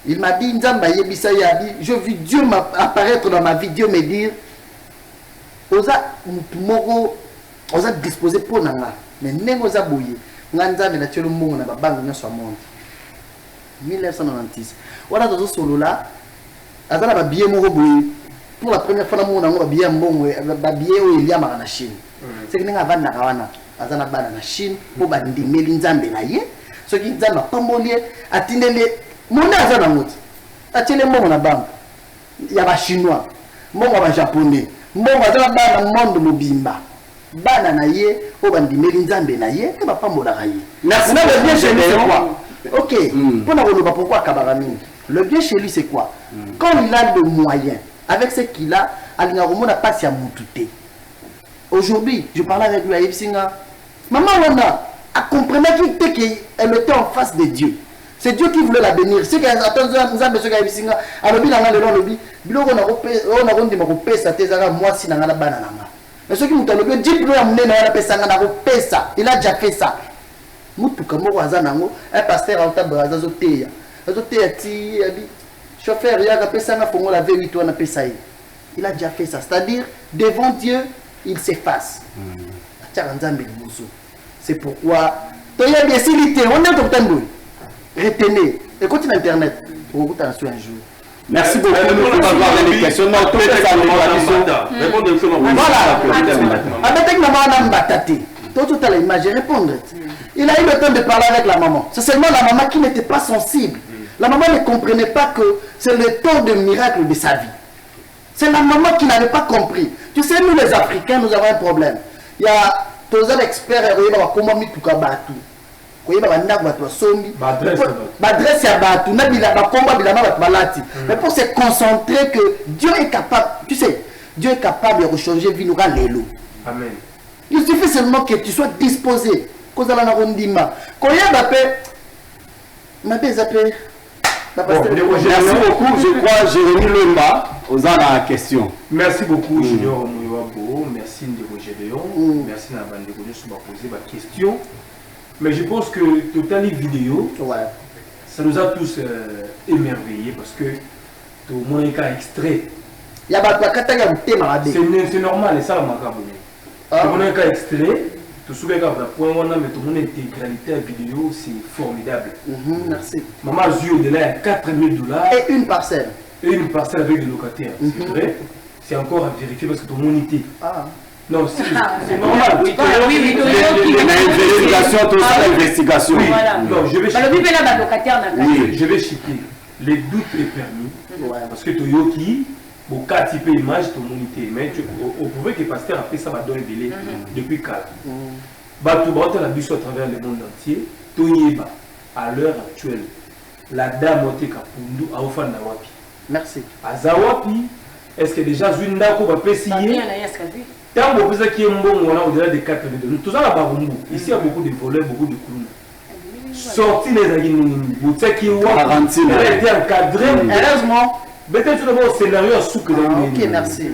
Speaker 10: Il m'a dit Nzamba yebisa ya dit, je vis Dieu apparaître dans ma vie, Dieu me dire oza moko oza disposé pour nanga. Mais même aux abouillés, Nganza mais naturellement mon na banque n'y a soit monde. 1996. Voilà dans ce solo là, azala ba billet moko boye. Pour la première fois na mon na billet mbongo ba billet o il y a ma na Chine. C'est que ninga vanda kawana, azana bana na Chine pour ba ndimeli nzambe na ye. Ce qui nzamba pambolier atindele mon azana mot. Atile mbongo na banque. Ya ba chinois, mbongo ba japonais, mbongo azala bana monde mobimba. Bana na ye o bandimeli nzambe na ye te ba pambola ka ye. Merci. Le bien chez lui c'est quoi? OK. Pour na pourquoi kabaramini. Le bien chez lui c'est quoi? Quand il a de moyens avec ce qu'il a, alinga romona passe ya mutute. Aujourd'hui, je parlais avec lui à Ipsinga. Maman Wana a compris qu'elle était en face de Dieu. C'est Dieu qui voulait la bénir. C'est que attends nzambe so ka Ipsinga, alobi na ngalo lobi, biloko na rondi mako pesa tezaka moi si na ngala bana na. Mais ce qui nous dit, il a déjà fait ça. mutuka moko aza nango un pasteur auta braza azoteya ti abi chauffeur yaka pesa nga fongo la V8 wana pesa ye. Il a déjà fait ça, c'est-à-dire devant Dieu il s'efface. C'est pourquoi toya bien silité on est au temps retenez et continue internet pour vous un jour.
Speaker 1: Merci beaucoup de nous avoir les questions. Non, tout ça voilà. Avec maman Mbatate. Tout à l'image répondre. Il a eu le temps de parler avec la maman. C'est seulement la maman qui n'était pas sensible. La maman ne comprenait pas que c'est le temps de miracle de sa vie. C'est la maman qui n'avait pas compris. Tu sais, nous les Africains, nous avons un problème. Il y a tous les experts, il y a comment mis tout le batu. Il y a des mais pour se concentrer que Dieu est capable, tu sais, Dieu est capable de changer vie nous l'élo. Amen. Il suffit seulement que tu sois disposé. Merci beaucoup, je crois, Jérémy Lemba, aux la question.
Speaker 8: Merci beaucoup, Junior Mouyouabo, merci Ndeko Gédéon, merci Nabande Gono sur ma poser ma question. Mais je pense que total vidéo, ça nous a tous émerveillés parce que tout le monde est extrait. C'est normal, et ça la macabone. Tout le monde est extrait. Tout ce qui est point, mais tout le monde intégralité à vidéo, c'est formidable.
Speaker 10: Merci.
Speaker 8: Maman Zio de là, 4 000 $.
Speaker 10: Et une parcelle.
Speaker 8: Et une parcelle avec des locataires. C'est vrai. C'est encore à vérifier parce que tout le monde était. Non, c'est normal.
Speaker 11: Oui,
Speaker 1: vérification, tout ça, l'investigation.
Speaker 8: Non, je vais
Speaker 11: chiquer.
Speaker 8: Je vais chiquer. Les doutes est permis. Parce que Toyoki, au cas type image, tout le monde était. Mais on pouvait que le pasteur a fait ça dans le délai depuis 4 ans. Batou Bata la bus à travers le monde entier. Toyeba, à l'heure actuelle, la dame Oteka Pundu a offert Nawapi.
Speaker 10: Merci.
Speaker 8: À Zawapi, est-ce que déjà Zundako va péciller? Tant que vous qui est bon, on a au-delà de 4 000 $. Tout ça là bas ici, il y a beaucoup de voleurs, beaucoup de clowns. Sorti les aguilles, vous savez qui est elle a été encadrée.
Speaker 10: Heureusement.
Speaker 8: Peut-être tout d'abord, scénario à sous que
Speaker 10: ok, merci.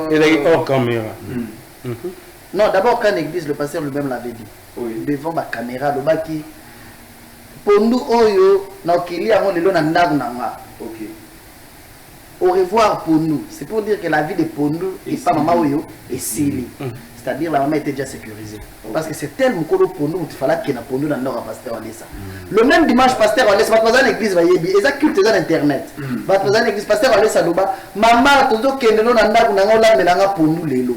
Speaker 6: Elle est hors caméra.
Speaker 10: Non, d'abord, quand l'église, le pasteur lui-même l'avait dit. Devant ma caméra, le baki. Pour nous, au revoir pour nous. C'est pour dire que la vie de Pondu et pas maman Oyo est scellée. C'est-à-dire la maman était déjà sécurisée. Parce que c'est tellement que Pondu, il fallait qu'il y ait un Pondu dans le nord à Pasteur Alessa. Le même dimanche, Pasteur Alessa, va poser l'église, va y aller. Et ça culte dans Internet. Va poser l'église, Pasteur Alessa, maman, tout ce qui est dans le nord, on a Pondu Lelo.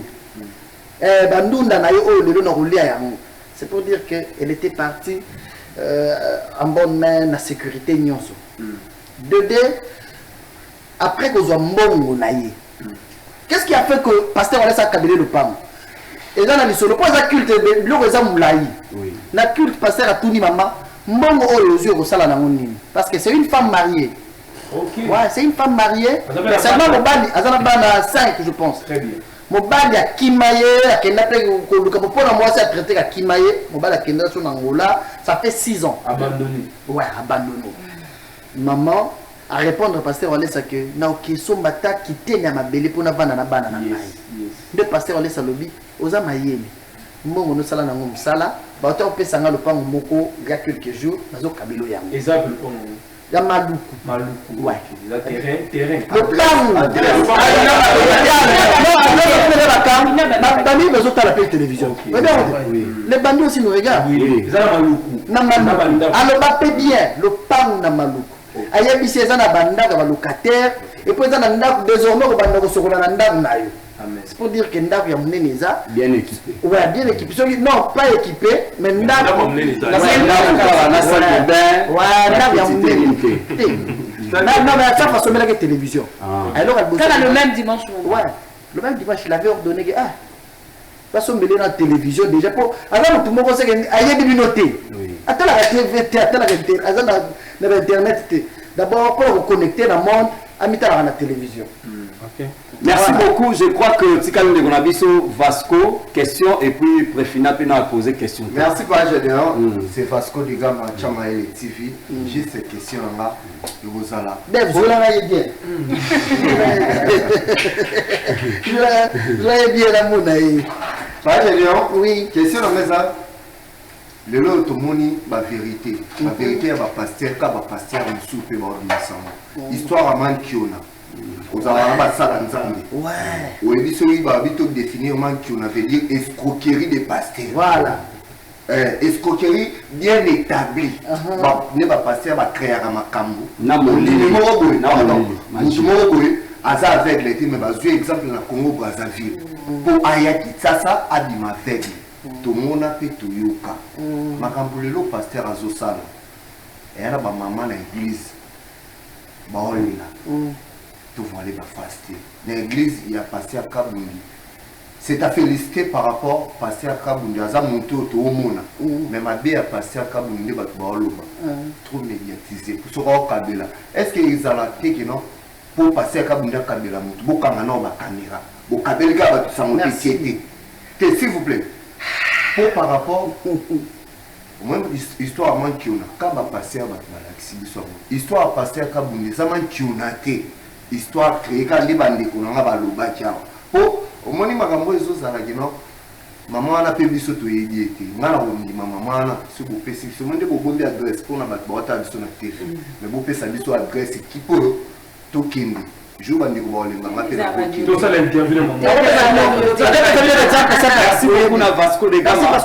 Speaker 10: C'est pour dire qu'elle était partie en bonne main, dans la sécurité. De deux, après que soit mbongo naïe. Qu'est-ce qui a fait que pasteur Alessa a câblé le pam? Et là, le point de culte, la culte pasteur a tout dit maman, mbongo aux yeux au salon parce que c'est une femme mariée.
Speaker 8: Okay.
Speaker 10: Ouais, c'est une femme mariée. C'est un homme 5, je pense.
Speaker 8: Très bien.
Speaker 10: Mobali a Kimaye, a Kimaye, Mobali a Kenda sur Angola, ça fait 6 ans.
Speaker 8: Abandonné.
Speaker 10: Ouais, abandonné. Maman, à répondre au pasteur Alessa que Naoki Sombata qui tient ma belle pour na banana banana. De pasteur Alessa lobby, aux amayeli. Mon no sala na ngom sala, ba to pe sanga le pango moko il y a quelques jours, nazo kabilo yango.
Speaker 8: Exemple pour
Speaker 10: ya Maluku.
Speaker 8: Maluku.
Speaker 10: Ouais.
Speaker 8: La terrain.
Speaker 10: Le pango. Non, bami besoin de la télévision. Les bandits aussi nous regardent.
Speaker 8: Oui. Ça Maluku.
Speaker 10: Na Maluku. Alors ba pe bien, le pango na Maluku. Ayebi c'est ça na banda ka locataire et puis ça na ndako désormais ko banda ko sokola na ndako na yo. C'est pour dire que ndako ya munene za
Speaker 1: bien équipé.
Speaker 10: Ouais, bien équipé. Non, pas équipé, mais ndako
Speaker 1: munene za. Na salle de bain.
Speaker 10: Ouais, ndako ya munene. Non, mais ça façon la télévision. Alors elle bosse.
Speaker 11: Le même dimanche.
Speaker 10: Ouais. Le même dimanche, il avait ordonné que pas se mêler dans la télévision déjà pour alors tout le monde sait que ayebi binoté. Attends la TV, attends la internet. D'abord pour vous connecter dans le monde à mitala la télévision.
Speaker 1: OK. Merci beaucoup. Je crois que Tikalo de Gonabiso Vasco question et puis Préfina peut nous poser question.
Speaker 7: Merci pas Gédéon. C'est Vasco de Gama Chamaele TV. Juste cette question là, nous vous allons.
Speaker 10: Vous l'avez bien. Vous l'avez bien la monaï.
Speaker 7: Pas Gédéon.
Speaker 10: Oui.
Speaker 7: Question à maison. Le lot tout moni la vérité. La vérité va pasteur ka va pasteur en soupe va ordonner. Histoire à man kiona. Vous avez pas ça dans Zambie. Ouais. Oui, dit celui va vite définir man kiona veut dire escroquerie des pasteurs. Voilà. Escroquerie bien établie. Ne va passer à créer un macambo. Aza aveugle était mais bazou exemple na Congo Brazzaville. Pour ayaki ça abima aveugle. Tout le monde a fait tout yoka. Makambo lelo pasteur azosala. Et là ba maman na église. Ba olina. Tout va aller ba faster. Dans l'église il y a pasteur Kabundi. C'est à féliciter par rapport à pasteur Kabundi. Aza monté au mona. Mais ma bé a pasteur Kabundi ba oloba. Trop médiatisé. Pour ce roi Kabila. Est-ce qu'ils ont la tête non? Pour passer à Kabunda Kabila, vous avez une caméra. Vous avez une caméra. S'il vous plaît. Pour par rapport même histoire à Mankiona, quand vous passez à l'exhibition, histoire à passer à Kabunda, ça Mankiona, histoire créée quand les bandits qu'on a fait pour au moins, maman a payé ce que tu as dit. Maman si vous faites ce que vous avez adresse pour la TV. Mais vous faites ça adresse qui peut. Tout kindi. Je vais vous dire que
Speaker 8: tout ça l'interview.
Speaker 10: Merci beaucoup na Vasco de Gama.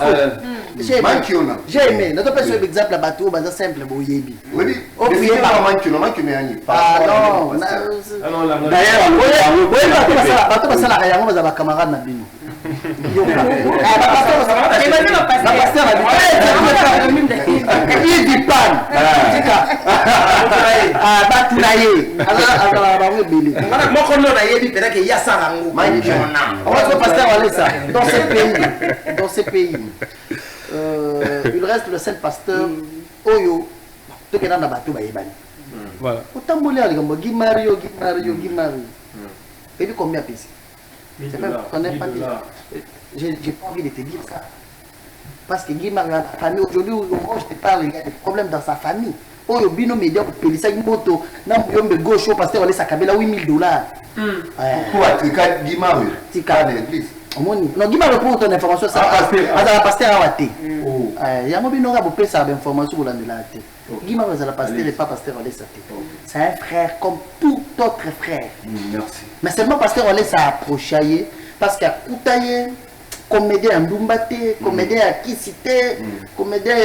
Speaker 10: J'ai aimé. Notre personne exemple là bateau basa simple boyebi.
Speaker 7: Oui. Au pied pas Mankiona yani. Ah non.
Speaker 10: D'ailleurs, oui bateau basa la yango basa ba camarade na bino. Dans ces pays, il reste le seul pasteur Oyo. Tout est dans la bateau. Voilà. Autant de gens qui Mario. Et puis combien de j'ai pas envie de te dire ça. Parce que Guy Marie, famille, aujourd'hui, je te parle, il y a des problèmes dans sa famille. Oh, il y a bino média pour payer ça, une moto. Non, il y a un gauche, parce que ça a $8,000.
Speaker 7: Pourquoi Guy Marie?
Speaker 10: Non, Guy Marie, pour ton information, ça va passer à Wate. Il y a un bino qui a ça information pour la Nélate. Guy Marie, ça va passer, le pas pasteur Olé Saté. C'est un frère comme tout autre frère.
Speaker 7: Merci.
Speaker 10: Mais seulement pasteur Olé ça a approché. Parce qu'il y a Koutaye, comédien à Ndumbate, comédien à Kisite, comédien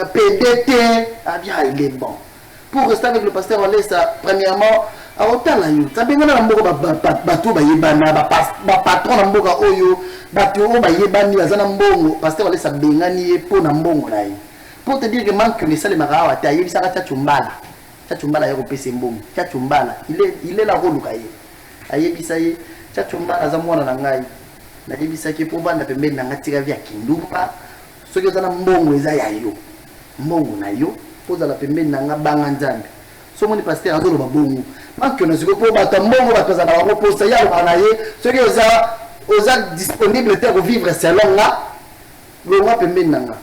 Speaker 10: à PDT, ah bien, il est bon. Pour rester avec le pasteur Olesa, premièrement, à Otala, ça veut dire que bateau bayebana, patron na mboka oyo, bateau bayebani, azana mbongo, pasteur Olesa bengani pour na mbongo là. Pour te dire que manque les salles marawa, ta yebi saka tchumbala. Tchumbala yoko pese mbongo, tchumbala. Il est là rôle kaye. Ayebi saye. Tchumba azamwana na ngai na debisa ke po banda pembeni na ngatika vya kindumba soki ozana mbongo eza ya yo mbongo na yo poza la pembeni na ngabanga nzambe so moni pasteur azolo babongo manke na siko po bata mbongo batoza na bango posa ya bana ye soki oza disponible te ko vivre selon nga longa pembeni na nga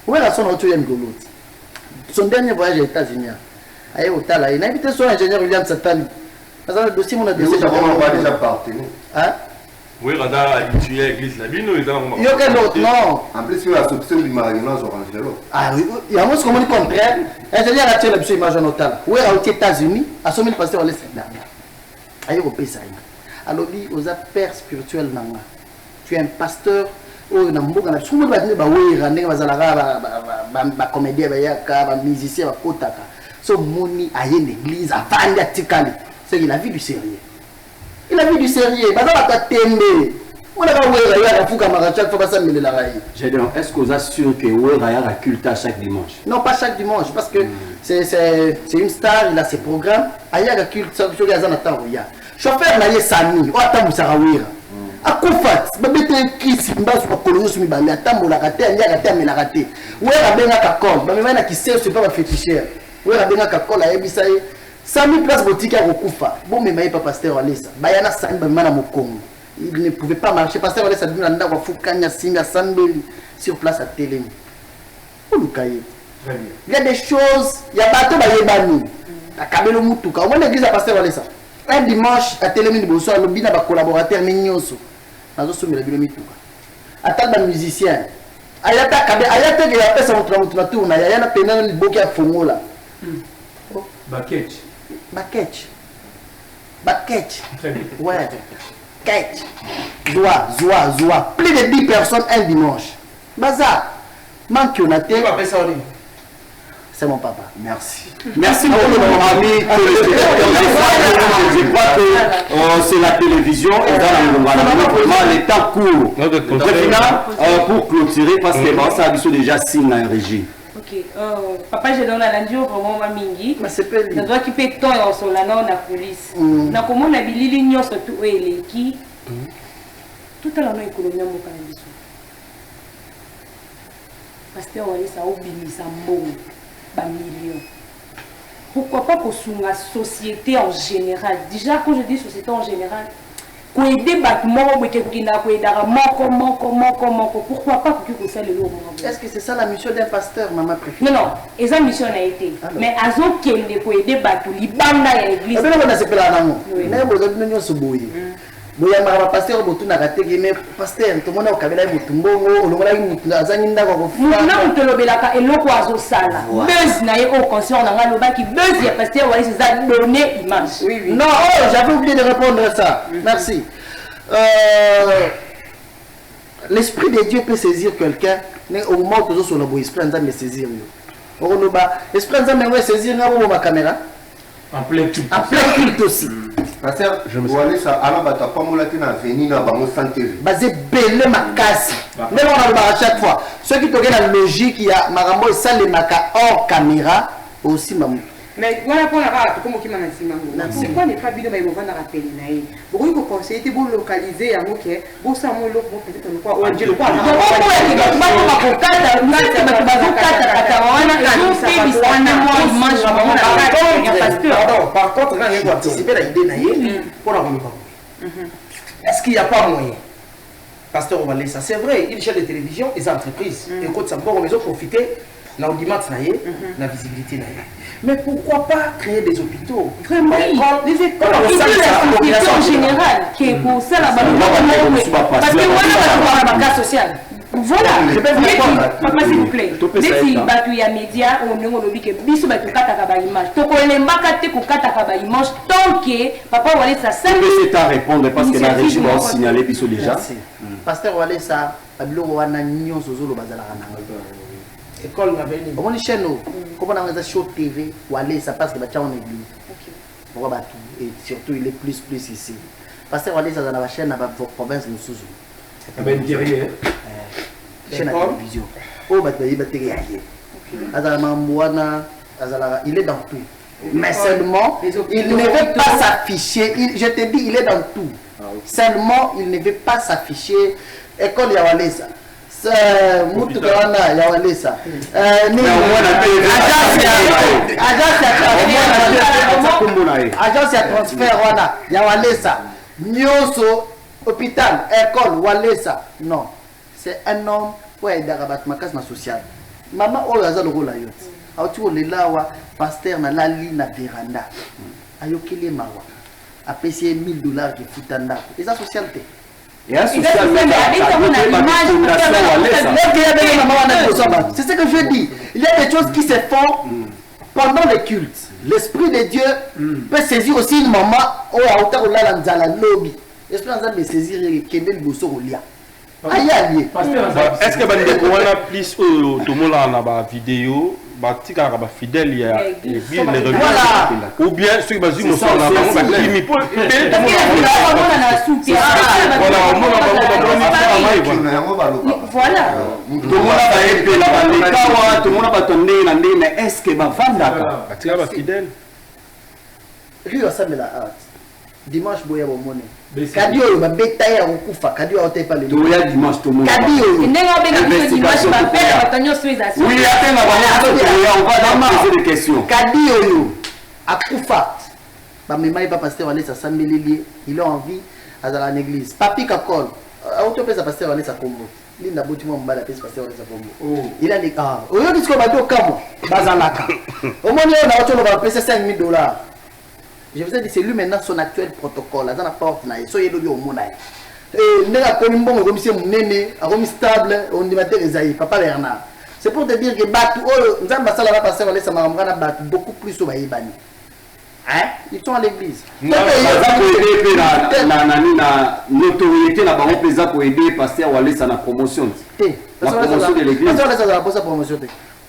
Speaker 10: wera sona oto ya ngoloti son dernier voyage aux États-Unis aye otala ina invité son ingénieur William Satani. Le dossier, on a déjà
Speaker 7: parti.
Speaker 5: Hein? Oui, on a habitué à l'église Labino. Il
Speaker 10: y a aucun autre, non.
Speaker 7: En plus, il y a la solution du mariage orange.
Speaker 10: Ah oui, il y a un mot comme le contraire. Ingénieur a tiré l'option image notable. Oui, aux États-Unis, à son 1000 pasteurs, on laisse là. Aïe, au pays, ça. Alors, il y a un père spirituel. Tu es un pasteur. Oh, na mboka na sumu ba ba wera ndenge bazalaka ba comédien ba yaka ba musicien ba kotaka. So moni aye l'église avant d'atikali. C'est qu'il a vu du sérieux. Il a vu du sérieux.
Speaker 1: Est-ce que vous êtes sûr que Wera a un culte à chaque dimanche?
Speaker 10: Non, pas chaque dimanche, parce que c'est une star, il a ses programmes. Il y a un culte, chauffeur n'a Sami, ou attends, ça Wera. A Koufat, babete kisi mbasu kwa kolonyosu mibale, atambo la raté, anya raté, mais la raté. Wera benga kakol, bamemana qui sait, c'est pas ma féticheur. Wera benga kakol, a ebisaye. 100 000 places boutique à Rokufa. Bon, mais pas pasteur Olesa. Bayana Sani Bamana Mokongo. Il ne pouvait pas marcher. Pasteur Olesa dit Nanda wa Fukanya Singa Sambeli sur place à Télémi. Il y a des choses, il y a bateau Bayebani. À Kabelo Mutuka. Au moins l'église à pasteur Olesa. Un dimanche à Télémi de Bonsoir, le bina ba collaborateur Mignonso. Nazo Soumi la Bilo Mituka. À tal musicien. ayata kabe ayata ke ya pesa mutu na tourna ya na pena ni boki ya fongola
Speaker 8: Baketch.
Speaker 10: Ouais. Ketch. Zoua. Plus de 10 personnes un dimanche. Bazar. Manque on a été. C'est mon papa.
Speaker 1: Merci. Merci beaucoup, mon ami. Je crois que c'est la télévision et dans le temps court. Pour clôturer, parce que ça a déjà signé un régime.
Speaker 11: Ok, papa je donne à l'andio vraiment ma mingi. Mais c'est pas lui. Je dois quitter ton en solana na police. Na comment na bilili nyoso tu eleki. Tout à l'heure nous économie mboka na biso. Pasteur wali sa obimisa mbongo ba millions. Pourquoi pas pour la société en général? Déjà quand je dis société en général, pour aider pourquoi pas pour que ça le lot?
Speaker 10: Est-ce que c'est ça la mission d'un pasteur, maman préférée?
Speaker 11: Non, et ça mission a été. Mais Azo qui est pour aider Batou, Libanda et l'église.
Speaker 10: Boya mara pasteur botu na kateke mais pasteur to mona okabela mutu mbongo olongola mutu azangi ndako ko
Speaker 11: funa na mutu lobelaka eloko azo sala buzz na ye au concert na ngaloba ki buzz ya pasteur wali ça donner image.
Speaker 10: Oui. Non, j'avais oublié de répondre à ça. Merci. L'esprit de Dieu peut saisir quelqu'un mais au moment où sur le bois esprit nza me saisir yo. Oloba esprit nza me saisir ngabo ma caméra
Speaker 8: en plein culte.
Speaker 10: En plein culte aussi.
Speaker 7: Pasteur, je me suis dit ça, alors tu n'as pas moulaté dans l'avenir dans le santé.
Speaker 10: Basé belé ma casse. Même on a à chaque fois. Ceux qui te regardent la logique, il y a Marambo et ça les maca hors caméra aussi mamou.
Speaker 2: Mais voilà pour la rate, comme qui m'a dit, c'est quoi les pas vidéos, mais ils vont rappeler. Pour vous conseiller, vous localiser à Moké, vous savez, vous peut-être le quoi, ou un dieu quoi.
Speaker 3: Par contre, quand il faut anticiper l'idée, pour la remettre. Est-ce qu'il n'y a pas moyen? Pasteur Ovalé, ça c'est vrai, une chaîne de télévision, les entreprises, écoute, ça peut profiter. Na audimat na ye, na visibilité na ye. Mais pourquoi pas créer des hôpitaux?
Speaker 11: Vraiment, les écoles, en général, qui est pour ça la balance. Parce que voilà, on a un cas social. Voilà, je peux vous répondre, papa s'il vous plaît. Dès que y a médias, on a dit que biso ba to kata ka image. To ko le mbakate ko kata ka image tant que papa Wale ça ça.
Speaker 1: C'est à répondre parce que la régie va signaler biso déjà.
Speaker 10: Pasteur Wale ça, abilo wana nyon sozolo bazala kana.
Speaker 3: École n'avait
Speaker 10: on est chez nous comment on a show TV ou aller ça passe que bacha on église pourquoi battu et surtout il est plus ici parce que aller ça dans la chaîne dans la province de Souzou
Speaker 8: ben derrière
Speaker 10: chaîne de télévision oh battu il battu azala mamboana azala il est dans tout mais seulement il ne veut pas s'afficher je te dis il est dans tout seulement il ne veut pas s'afficher école ya wale ça mutu kawana ya walesa agence ya transfert wana ya walesa nyoso hôpital école walesa non c'est un homme pour aider à battre ma case sociale maman oyo aza lokola yo auti olelawa pasteur na lali na veranda ayokeli mawa apesi $1000 ki futanda eza socialité.
Speaker 1: C'est ce que
Speaker 10: je dis. Il y a des choses qui se font pendant les cultes. L'Esprit de Dieu peut saisir aussi une maman ou à hauteur de la lobby. L'Esprit de Dieu peut saisir Kendel Bosso au lia.
Speaker 6: Est-ce que vous avez plus tout le monde a une vidéo? Batika ba fidèle il y a ou bien ceux qui basent sur la
Speaker 11: voilà
Speaker 1: tout le monde va tourner mais est-ce que va vendre
Speaker 6: batika ba fidèle
Speaker 10: lui ça me la dimanche boya bo monnaie kadi oyo babeta ya okufa kadi oyo otepa le
Speaker 1: toya dimanche to mona
Speaker 10: kadi oyo
Speaker 11: ndenga benga dimanche ba père batanyo suiza
Speaker 1: oui atenga bana on va poser des questions
Speaker 10: kadi oyo akufa ba memai ba pasteur Wale ça sambeleli il a envie à l'église papi kakol auto pesa pasteur Wale ça kombo linda boti mo mbala pesa pasteur Wale ça kombo il a dit oyo disco bato kamo bazalaka au moins on a auto no ba pesa $5,000. Je vous ai dit, c'est lui maintenant son actuel protocole. Dans la porte, so il est au monde. Et n'est pas comme bon, comme si mon néné, comme stable, on dit Esaïe, Papa Bernard. C'est pour te dire que Batou, nous avons passé là-bas, passer, on laisse beaucoup plus au Baïbani. Hein? Ils sont à l'église.
Speaker 1: Pour aider la notoriété, la baron plaisir pour aider pasteur Wallis à la promotion. La promotion de l'église.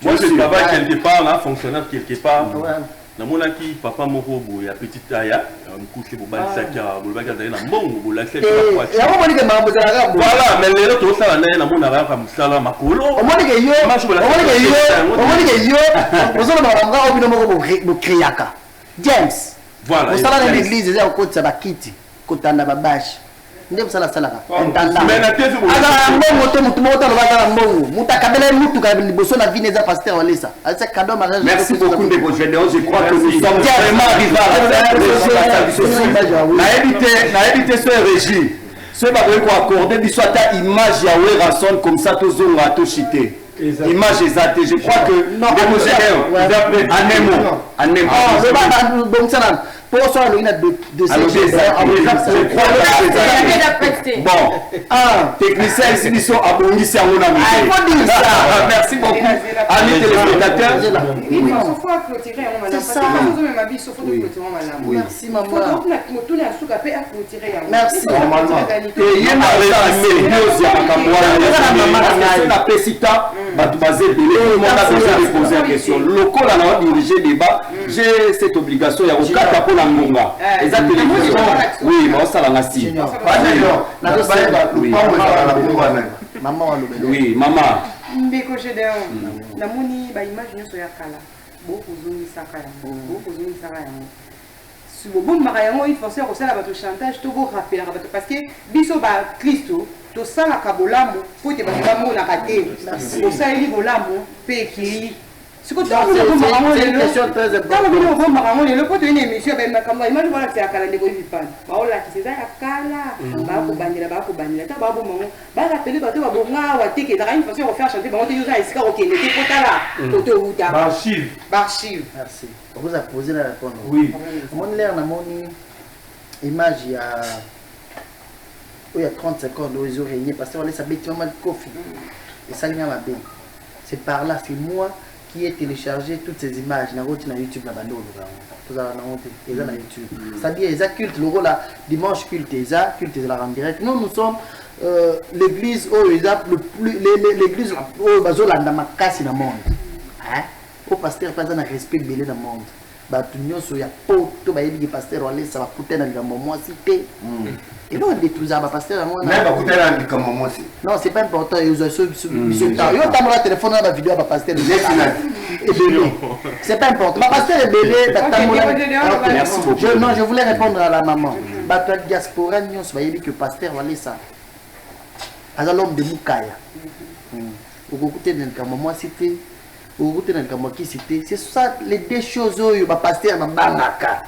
Speaker 5: Moi, je travaille quelque part, là, fonctionnaire quelque part. Na mona ki papa moko bo ya petite aya mukuse bo balisaka bo bakata na mbongo bo lakse kwa
Speaker 10: ya mo moni ke mambo za ngabo
Speaker 5: voilà mais lelo to sala na mona ra ka musala makolo
Speaker 10: o moni ke yo bozolo ba ngabo bino moko bo kriaka James
Speaker 5: voilà
Speaker 10: osala na l'église za okotsa bakiti kotanda babashi nde musala salaka entanda
Speaker 5: mais na tezo
Speaker 10: ala mbongo te mutu mota lo baka mbongo mutakabela mutu ka liboso na vie neza pasteur Walesa asa cadeau mariage.
Speaker 1: Merci beaucoup de vos généraux, je crois que nous sommes vraiment arrivés à éviter ce régime ce va vous accorder du soit ta image Yahweh rasson comme ça tous on va tout chiter image exacte. Je crois que vos généraux en émo
Speaker 10: bon ça pour ça il y a de
Speaker 1: bon technicien ici ils sont abondis à mon ami. Merci beaucoup amis téléspectateurs.
Speaker 2: Il faut clôturer on va passer aux même habits sauf de clôturer on va
Speaker 10: merci maman
Speaker 2: tout la souka pe à clôturer
Speaker 10: merci
Speaker 1: normalement et il y a la pesita batu basé belé tout le monde a besoin de poser la question local on a dirigé débat j'ai cette obligation ya okata pour la ngonga exactement oui moi ça la nasi maman oui maman
Speaker 2: mbeko Gédéon namoni ba image nyoso ya kala beaucoup zongisaka yango si bobombaka yango il faut kosala bato chantage to borapelaka bato parce que biso ba Kristo tosalaka bolamu po te bato bamonaka te osaleli bolamu mpe ekei siko ntango lelo po toyina émission makambo image balakisa ya kala ndeko evipana baolakisa eza ya kala bakobandela ta babomango barapele bato babongawa teke ezaka une façon ya kofaire chanter bango te yoza esika kokende te po tala totouta barchive.
Speaker 10: Merci vous a posé la réponse. Oui mon l'air na moni image ya il y a 30 secondes où ils ont régné parce qu'on laisse habituellement mal coffee et ça vient ma bien c'est par là c'est moi qui ai téléchargé toutes ces images na YouTube na bando tout ça na honte et ça na YouTube c'est-à-dire les cultes le rôle là dimanche culte de la rendre direct nous sommes l'église au exemple l'église au bazolanda makasi na monde hein au pasteur pas un respect belé dans le monde bato nyonso ya poto bayebi ke pasteur Walesa bakutana likambo mwasi te et donc détruisa ba pasteur yango
Speaker 7: na bakutana likambo mwasi
Speaker 10: non c'est pas important yo tambola téléphone na ba vidéo ba pasteur c'est pas important ba pasteur belé merci beaucoup je voulais répondre à la maman bato diaspora nyonso bayebi que pasteur Walesa aza l'homme de Mukaya okokutana likambo mwasi te c'est ça les deux choses où ba pasteur na bangaka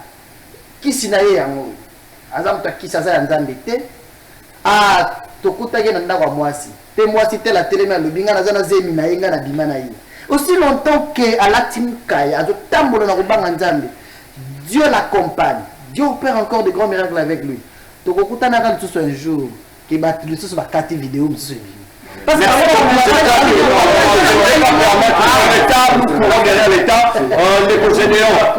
Speaker 10: kisi na ye yango azamta kisa za nzambe te tokuta ke na ndako mwasi te mwasi te la télé na lobinga na zana zemi na yenga na bima na ye aussi longtemps que alatimkaya azotambola na kobanga nzambe Dieu l'accompagne Dieu opère encore de grands miracles avec lui tokuta na kan tout un jour que battu sur ba carte vidéo mso parce que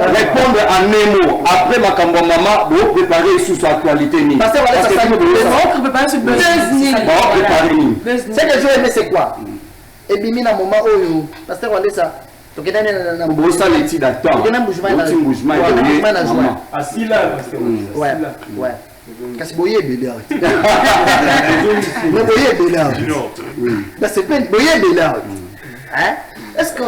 Speaker 1: répondre en Nemo après ma cambo maman vous préparer sous son actualité ni
Speaker 10: parce que c'est que je aimais c'est quoi et bimi na moment oyo parce que Walesa tokenda na
Speaker 1: bosa leti d'attendre
Speaker 10: tokenda bougement na joie
Speaker 8: asila
Speaker 10: ouais kasi boye belard mais boye belard bah c'est pas boye belard hein est-ce que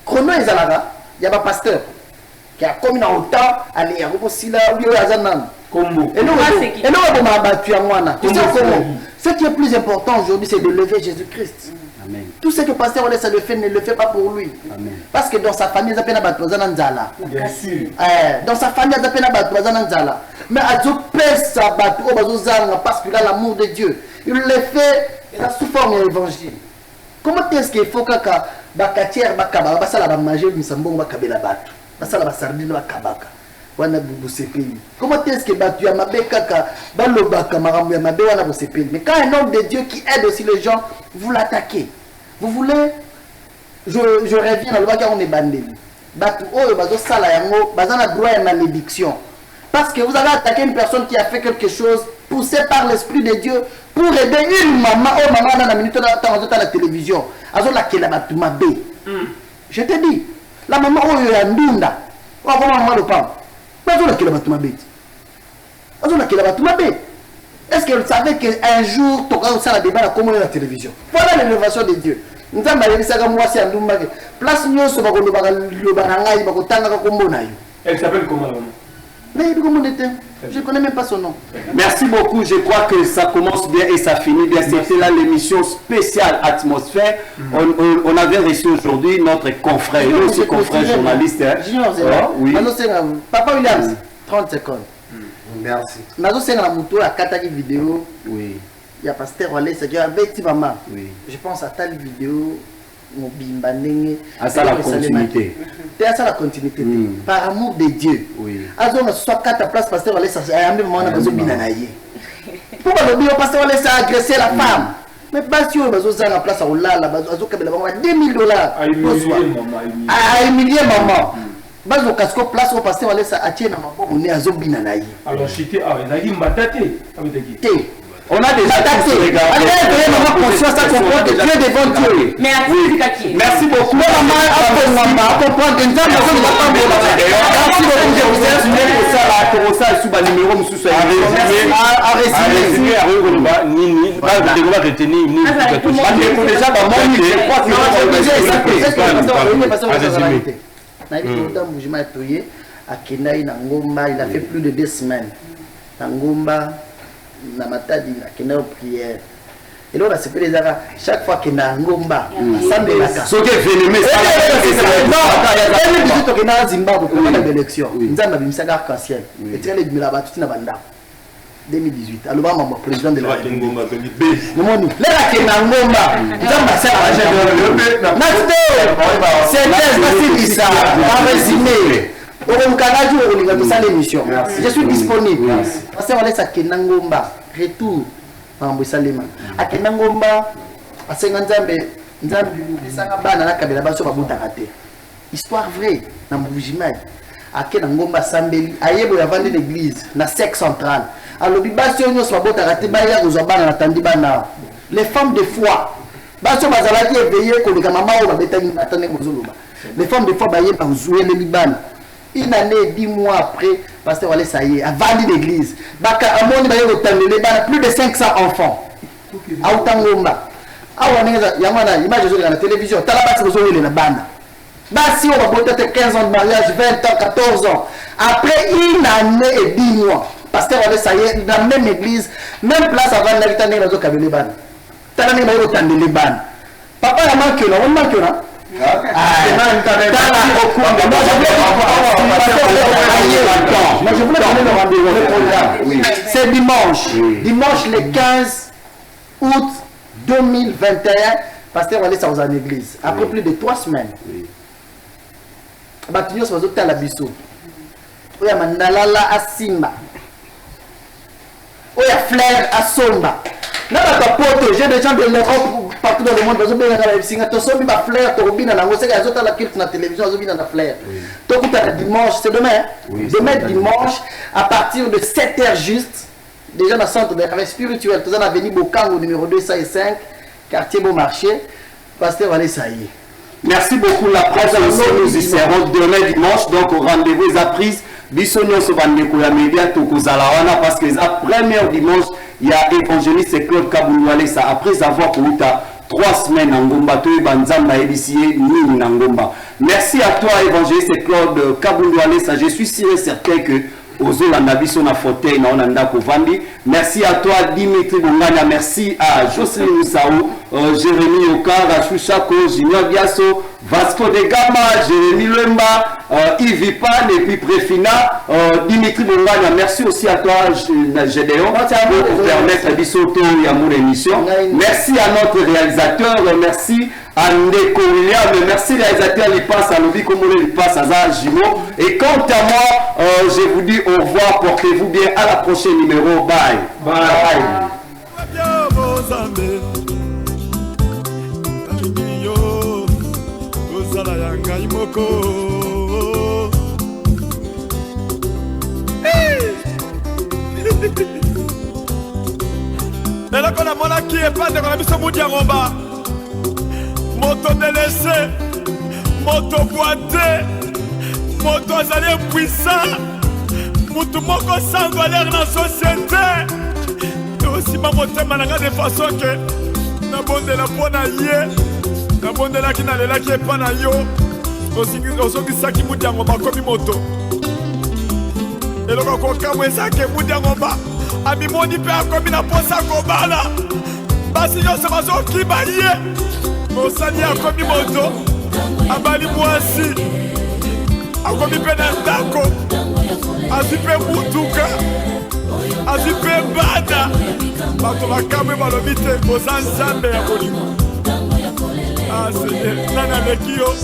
Speaker 10: chrono ezalaka ya ba pasteur qui a commis na autant aller ya kosila bio azanan
Speaker 1: combo
Speaker 10: et non bon abattu à moi tu sais comment ce qui est plus important aujourd'hui c'est de lever Jésus-Christ. Amen. Tout ce que pasteur Walesa le fait ne le fait pas pour lui. Amen. Parce que dans sa famille il appelle batozana nzala. Bien sûr. Dans sa famille il appelle batozana nzala. Mais azo pesa batu o bazozanga parce qu'il a l'amour de Dieu. Il le fait sous forme d'évangile. Comment est-ce qu'il faut que bakatière bakaba basala ba manger misambongo bakabela batu. Basala ba sardine bakabaka. wana bosepeli. Comment est-ce que tu as mabé kaka balobaka marambo ya mabé wana bosepeli? Mais quand un homme de Dieu qui aide aussi les gens, vous l'attaquez. Vous voulez, je reviens à l'obaka on est bandé. Batu oyo bazo sala yango bazana droit à malédiction. Parce que vous avez attaqué une personne qui a fait quelque chose poussé par l'esprit de Dieu pour aider une maman. Oh maman dans la minute à la télévision. Azo la kela batu mabé. Je te dis, la maman oyo ya ndunda. Oh maman le pas. Azo la kela batu mabé. Azo la kela batu mabé. Est-ce que vous savez qu'un jour tu auras ça la débat à comment la télévision? Voilà l'élévation de Dieu. Nous avons place
Speaker 8: elle s'appelle comment la maman?
Speaker 10: Mais je ne connais même pas son nom.
Speaker 1: Merci beaucoup. Je crois que ça commence bien et ça finit bien. C'était là l'émission spéciale Atmosphère. On avait reçu aujourd'hui notre confrère, notre confrère journaliste.
Speaker 10: Oui. Papa Williams, 30 secondes.
Speaker 7: Merci.
Speaker 10: Nazo la moto à Kataki vidéo.
Speaker 1: Oui.
Speaker 10: Il y a pasteur Wallace qui a avec maman.
Speaker 1: Oui.
Speaker 10: Je pense à telle vidéo.
Speaker 1: À ça la continuité.
Speaker 10: À ça la continuité. Par amour de Dieu.
Speaker 1: Oui.
Speaker 10: Azon soit 4 places pasteur Wallace a même moment dans binanaye. Pourquoi le bio pasteur Wallace a agressé la femme? Mais Bastio bazo za la place à Olala bazo kabela bango $2000. À humilier maman. Bazo casco place au pasteur Wallace a tié na maboko ne azo binanaye.
Speaker 8: Alors chité ah ezaki mbatate avec
Speaker 1: on a déjà attaqué. Conscience à comprendre que Dieu devant Dieu. Merci beaucoup.
Speaker 10: Il a fait plus de 2 semaines. Na matadi na kena prière et là c'est peut les ara chaque fois que na ngomba sambe la ka
Speaker 1: so que venimé ça
Speaker 10: non to kena Zimbabwe pour la élection nzamba bimisa arc-en-ciel et tele bimela ba tuti na banda 2018 aloba mama président de la République nomoni là kena ngomba nzamba ça na c'est ça va résumer. Je suis disponible. Parce que on est Kenangomba, retour en Salema. À Kenangomba, à 50 histoire vraie, dans Boujimai. À Kenangomba, Sambeli, à Yebo, il y a vendu l'église, dans sec central. À l'obligation, nous sommes raté, les femmes de foi. Basso Bazalaki éveillé, que les mamans ont les femmes de foi, ont joué le Liban. Une année, 10 mois après, pasteur Wallace ça y est, a vendu l'église. Plus de 500 enfants. À Outangomba. Il y a une image de la télévision. Si on va peut-être 15 ans de mariage, 20 ans, 14 ans. Après une année et 10 mois, pasteur Wallace ça y est, dans la même église, même place avant l'habitant de la Liban. Papa, il manque là, on manque là. C'est dimanche. Dimanche le 15 août 2021. Pasteur Wallace dans une église. Après plus de 3 semaines. Batignos va zoter à la biso. Oya mandalala à Simba. Oya Flair à Somba. J'ai des gens de l'Europe partout dans le monde. Ils ont des fleurs, la télévision, dimanche, c'est demain. Demain dimanche, à partir de 7h juste, déjà dans le centre de travail spirituel, tout ça a venu Bokango numéro 205, quartier Beaumarchais, pasteur Wallace ça y est.
Speaker 1: Merci beaucoup la presse aussi, nous y serons demain dimanche, donc au rendez-vous est prise. Bisogno so bandeko ya média tokozala wana parce que la première dimanche il y a évangéliste Claude Kaboulou ça après avoir couru 3 semaines en Ngomba to banzamba ebisiye nini na Ngomba. Merci à toi évangéliste Claude Kaboulou ça je suis sûr et certain que Ozolanda biso na fauteuil na onanda kovandi. Merci à toi Dimitri Bongana, merci à Jocelyne Moussaou, Jérémy Okara, Chouchako, Junior Biasso, Vasco de Gama, Jérémy Lemba, Yves Pan et puis Préfina, Dimitri Bongana. Merci aussi à toi Gédéon pour permettre Bissoto et à mon émission. Merci à notre réalisateur, merci Andeko William, merci les réalisateurs, il passe à l'obi comme il passe à Zajimo. Et quant à moi, je vous dis au revoir, portez-vous bien, à la prochaine numéro, bye. Bye.
Speaker 9: Lelo kona mona ki epande kona biso mudi ya ngomba moto délaissé, moto boité, moto azali puissant, mutu moko sans valeur na société. Et aussi ma motema nanga de façon que na bondela pona ye, na bondela ki nalela ki epa na yo, osokisaki mudi ya ngomba komi moto. Eloko kokamwe ezake mudi ya ngomba amimoni mpe akomi na posa kobala basi nyonso bazokima ye mosali akomi moto abali mwasi akomi mpe na ndako azwi mpe mutuka azwi mpe bana bato bakamwe balobi te oza nzambe ya bolingo nani aleki yo